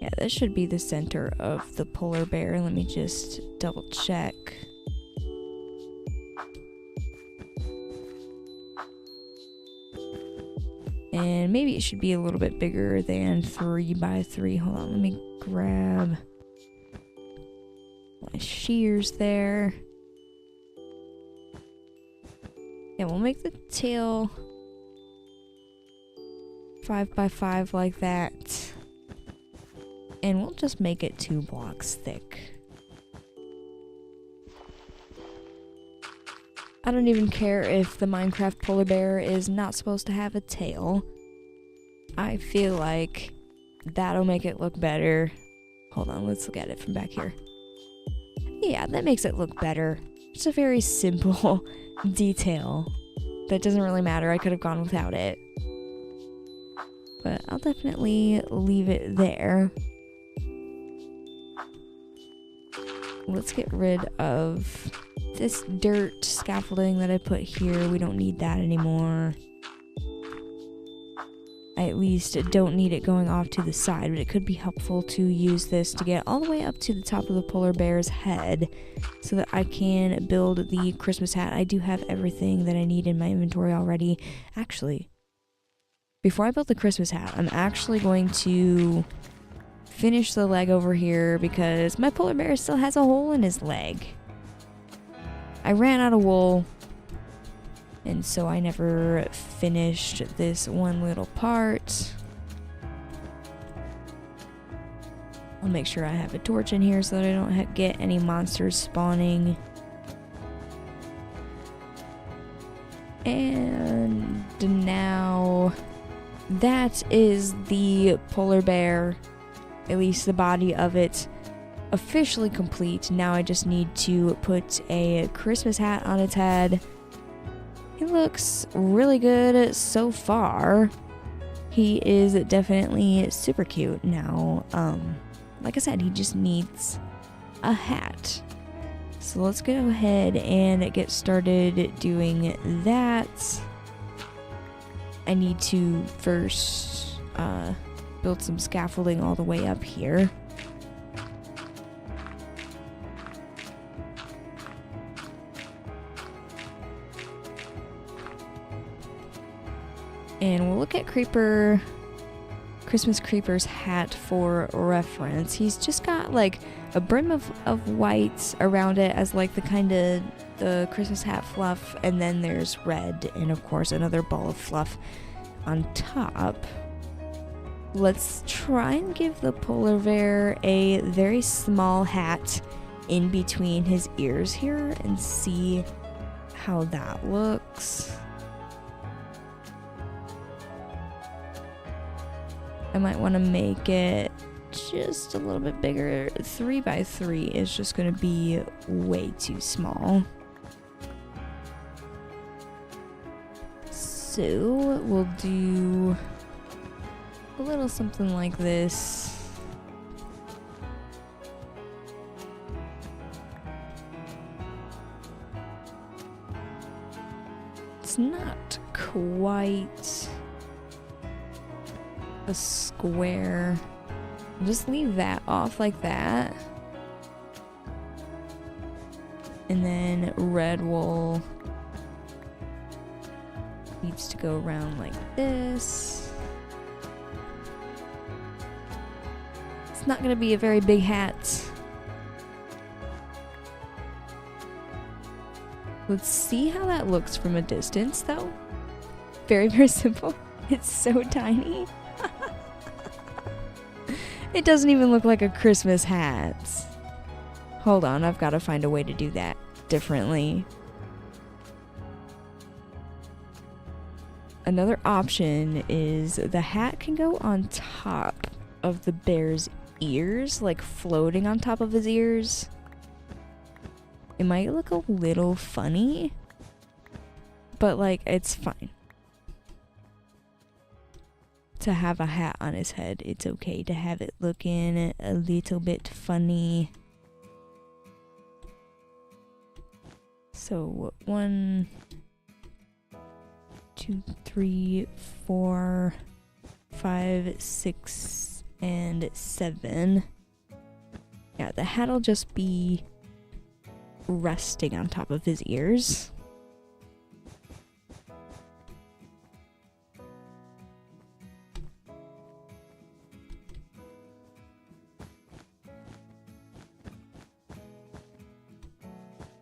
Yeah, this should be the center of the polar bear. Let me just double check. And maybe it should be a little bit bigger than 3 by 3. Hold on, let me grab my shears there. Yeah, we'll make the tail 5 by 5 like that. And we'll just make it 2 blocks thick. I don't even care if the Minecraft polar bear is not supposed to have a tail. I feel like that'll make it look better. Hold on, let's look at it from back here. Yeah, that makes it look better. It's a very simple detail that doesn't really matter. I could have gone without it. But I'll definitely leave it there. Let's get rid of this dirt scaffolding that I put here. We don't need that anymore. I at least don't need it going off to the side, but it could be helpful to use this to get all the way up to the top of the polar bear's head so that I can build the Christmas hat. I do have everything that I need in my inventory already. Actually, before I build the Christmas hat, I'm actually going to finish the leg over here because my polar bear still has a hole in his leg. I ran out of wool, and so I never finished this one little part. I'll make sure I have a torch in here so that I don't get any monsters spawning. And now that is the polar bear. At least the body of it officially complete. Now I just need to put a Christmas hat on its head. It looks really good so far. He is definitely super cute now. Like I said, he just needs a hat. So let's go ahead and get started doing that. I need to first build some scaffolding all the way up here. And we'll look at Christmas Creeper's hat for reference. He's just got like a brim of white around it as like the kind of the Christmas hat fluff, and then there's red and of course another ball of fluff on top. Let's try and give the polar bear a very small hat in between his ears here and see how that looks. I might want to make it just a little bit bigger. 3x3 is just going to be way too small. So we'll do a little something like this. It's not quite a square. Just leave that off like that. And then red wool needs to go around like this. It's not going to be a very big hat. Let's see how that looks from a distance, though. Very, very simple. It's so tiny. It doesn't even look like a Christmas hat. Hold on, I've got to find a way to do that differently. Another option is the hat can go on top of the bear's ears, like floating on top of his ears. It might look a little funny, but like it's fine. To have a hat on his head, it's okay to have it looking a little bit funny. So 1, 2, 3, 4, 5, 6, and 7. Yeah, the hat'll just be resting on top of his ears.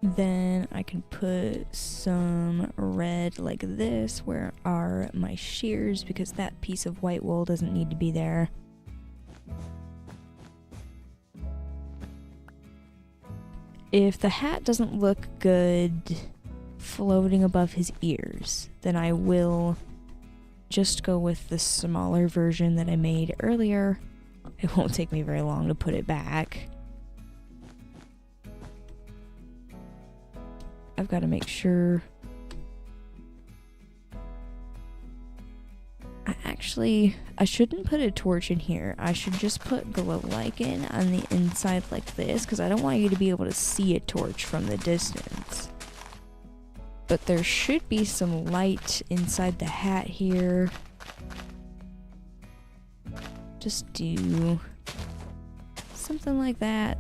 Then I can put some red like this. Where are my shears? Because that piece of white wool doesn't need to be there. If the hat doesn't look good floating above his ears, then I will just go with the smaller version that I made earlier. It won't take me very long to put it back. I've got to make sure. I shouldn't put a torch in here. I should just put glow lichen on the inside like this, because I don't want you to be able to see a torch from the distance. But there should be some light inside the hat here. Just do something like that.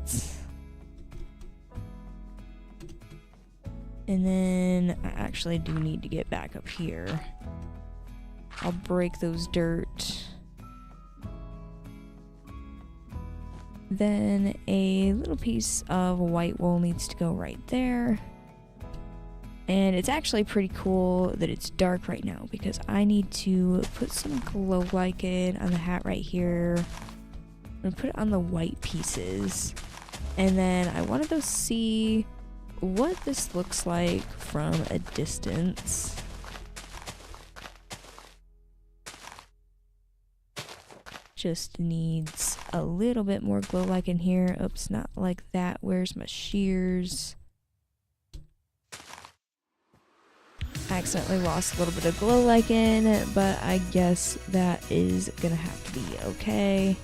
And then I actually do need to get back up here. I'll break those dirt. Then a little piece of white wool needs to go right there. And it's actually pretty cool that it's dark right now, because I need to put some glow lichen on the hat right here. I'm gonna put it on the white pieces. And then I want to go see what this looks like from a distance. Just needs a little bit more glow lichen here. Oops, not like that. Where's my shears? I accidentally lost a little bit of glow lichen, but I guess that is gonna have to be okay.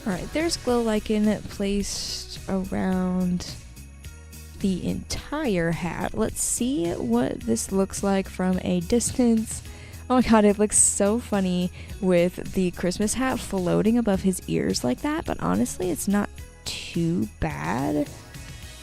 Alright, there's glow lichen placed around the entire hat. Let's see what this looks like from a distance. Oh my god, it looks so funny with the Christmas hat floating above his ears like that, but honestly, it's not too bad.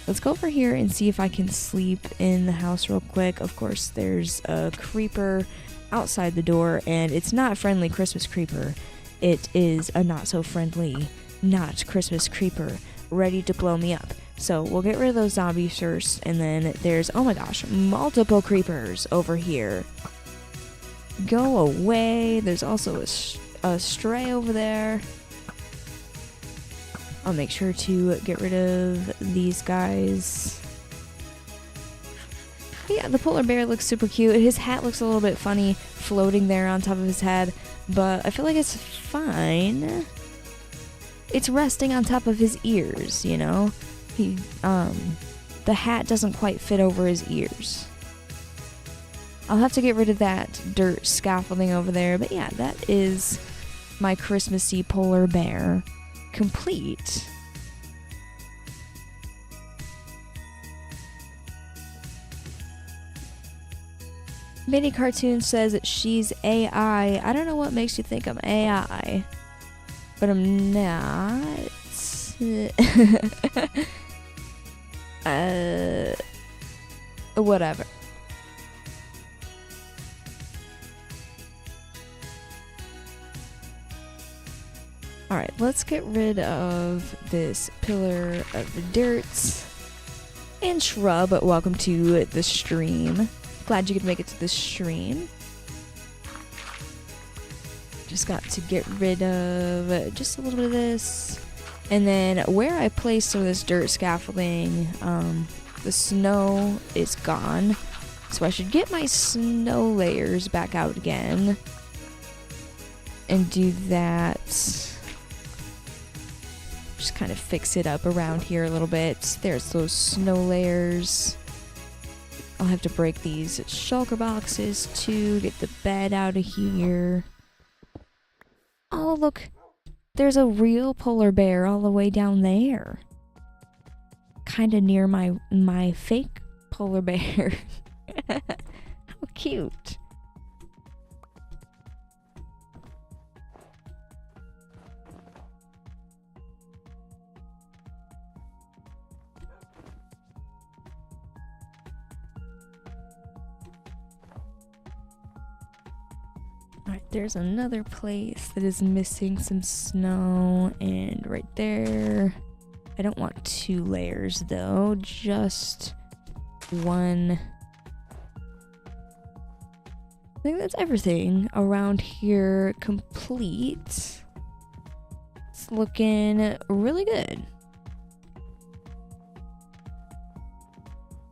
Let's go over here and see if I can sleep in the house real quick. Of course, there's a creeper outside the door, and it's not a friendly Christmas creeper. it is a not-so-friendly, not Christmas creeper ready to blow me up. So we'll get rid of those zombies first, and then there's, oh my gosh, multiple creepers over here. Go away. There's also a stray over there. I'll make sure to get rid of these guys. Yeah, the polar bear looks super cute. His hat looks a little bit funny floating there on top of his head, but I feel like it's fine. It's resting on top of his ears, you know? The hat doesn't quite fit over his ears. I'll have to get rid of that dirt scaffolding over there, but yeah, that is my Christmassy polar bear complete. Mini Cartoon says that she's AI. I don't know what makes you think I'm AI, but I'm not. Whatever. Alright, let's get rid of this pillar of dirt. And shrub, welcome to the stream. Glad you could make it to the stream. Just got to get rid of just a little bit of this. And then where I placed some of this dirt scaffolding, the snow is gone. So I should get my snow layers back out again. And do that. Just kind of fix it up around here a little bit. There's those snow layers. I'll have to break these shulker boxes to get the bed out of here. Oh, look. There's a real polar bear all the way down there. Kind of near my fake polar bear. How cute. Alright, there's another place that is missing some snow, and right there. I don't want 2 layers though, just 1. I think that's everything around here complete. It's looking really good.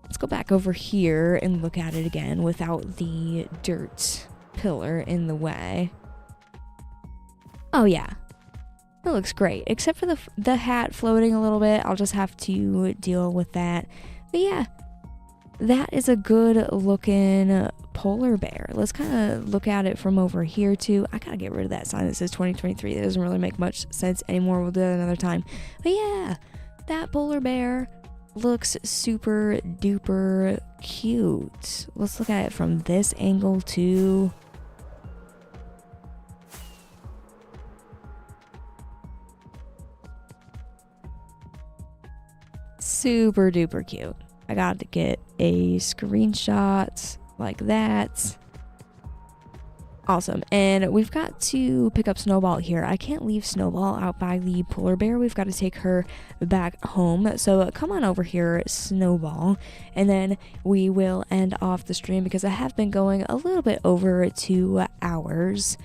Let's go back over here and look at it again without the dirt pillar in the way. Oh yeah, it looks great, except for the hat floating a little bit. I'll just have to deal with that. But yeah, that is a good looking polar bear. Let's kind of look at it from over here too. I gotta get rid of that sign that says 2023. That doesn't really make much sense anymore. We'll do that another time. But yeah, that polar bear looks super duper cute. Let's look at it from this angle too. Super duper cute. I got to get a screenshot like that. Awesome. And we've got to pick up Snowball here. I can't leave Snowball out by the polar bear. We've got to take her back home. So come on over here, Snowball. And then we will end off the stream because I have been going a little bit over 2 hours.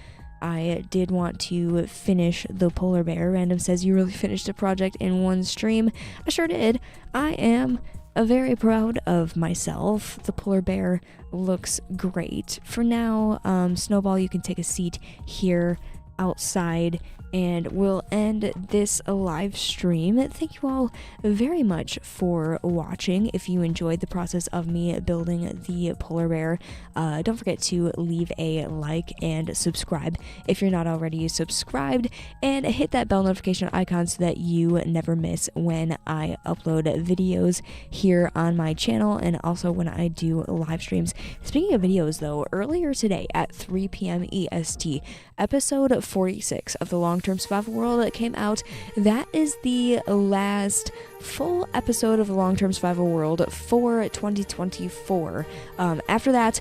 I did want to finish the polar bear. Random says you really finished a project in 1 stream. I sure did. I am very proud of myself. The polar bear looks great. For now, Snowball, you can take a seat here outside, and we'll end this live stream. Thank you all very much for watching. If you enjoyed the process of me building the polar bear, don't forget to leave a like and subscribe if you're not already subscribed, and hit that bell notification icon so that you never miss when I upload videos here on my channel, and also when I do live streams. Speaking of videos though, earlier today at 3 p.m. EST, episode 46 of the Long-Term Survival World that came out. That is the last full episode of the Long-Term Survival World for 2024. After that,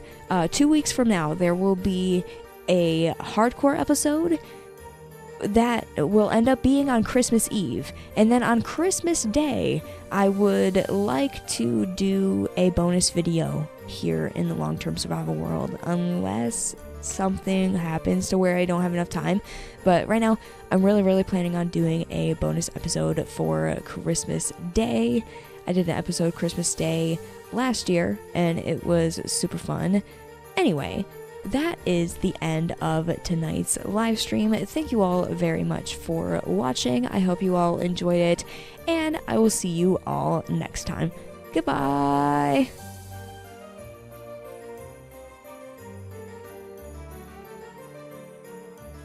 2 weeks from now, there will be a hardcore episode, that will end up being on Christmas Eve. And then on Christmas Day, I would like to do a bonus video here in the long-term survival world, unless something happens to where I don't have enough time. But right now, I'm really planning on doing a bonus episode for Christmas Day. I did an episode Christmas Day last year, and it was super fun. Anyway, that is the end of tonight's live stream. Thank you all very much for watching. I hope you all enjoyed it, and I will see you all next time. Goodbye!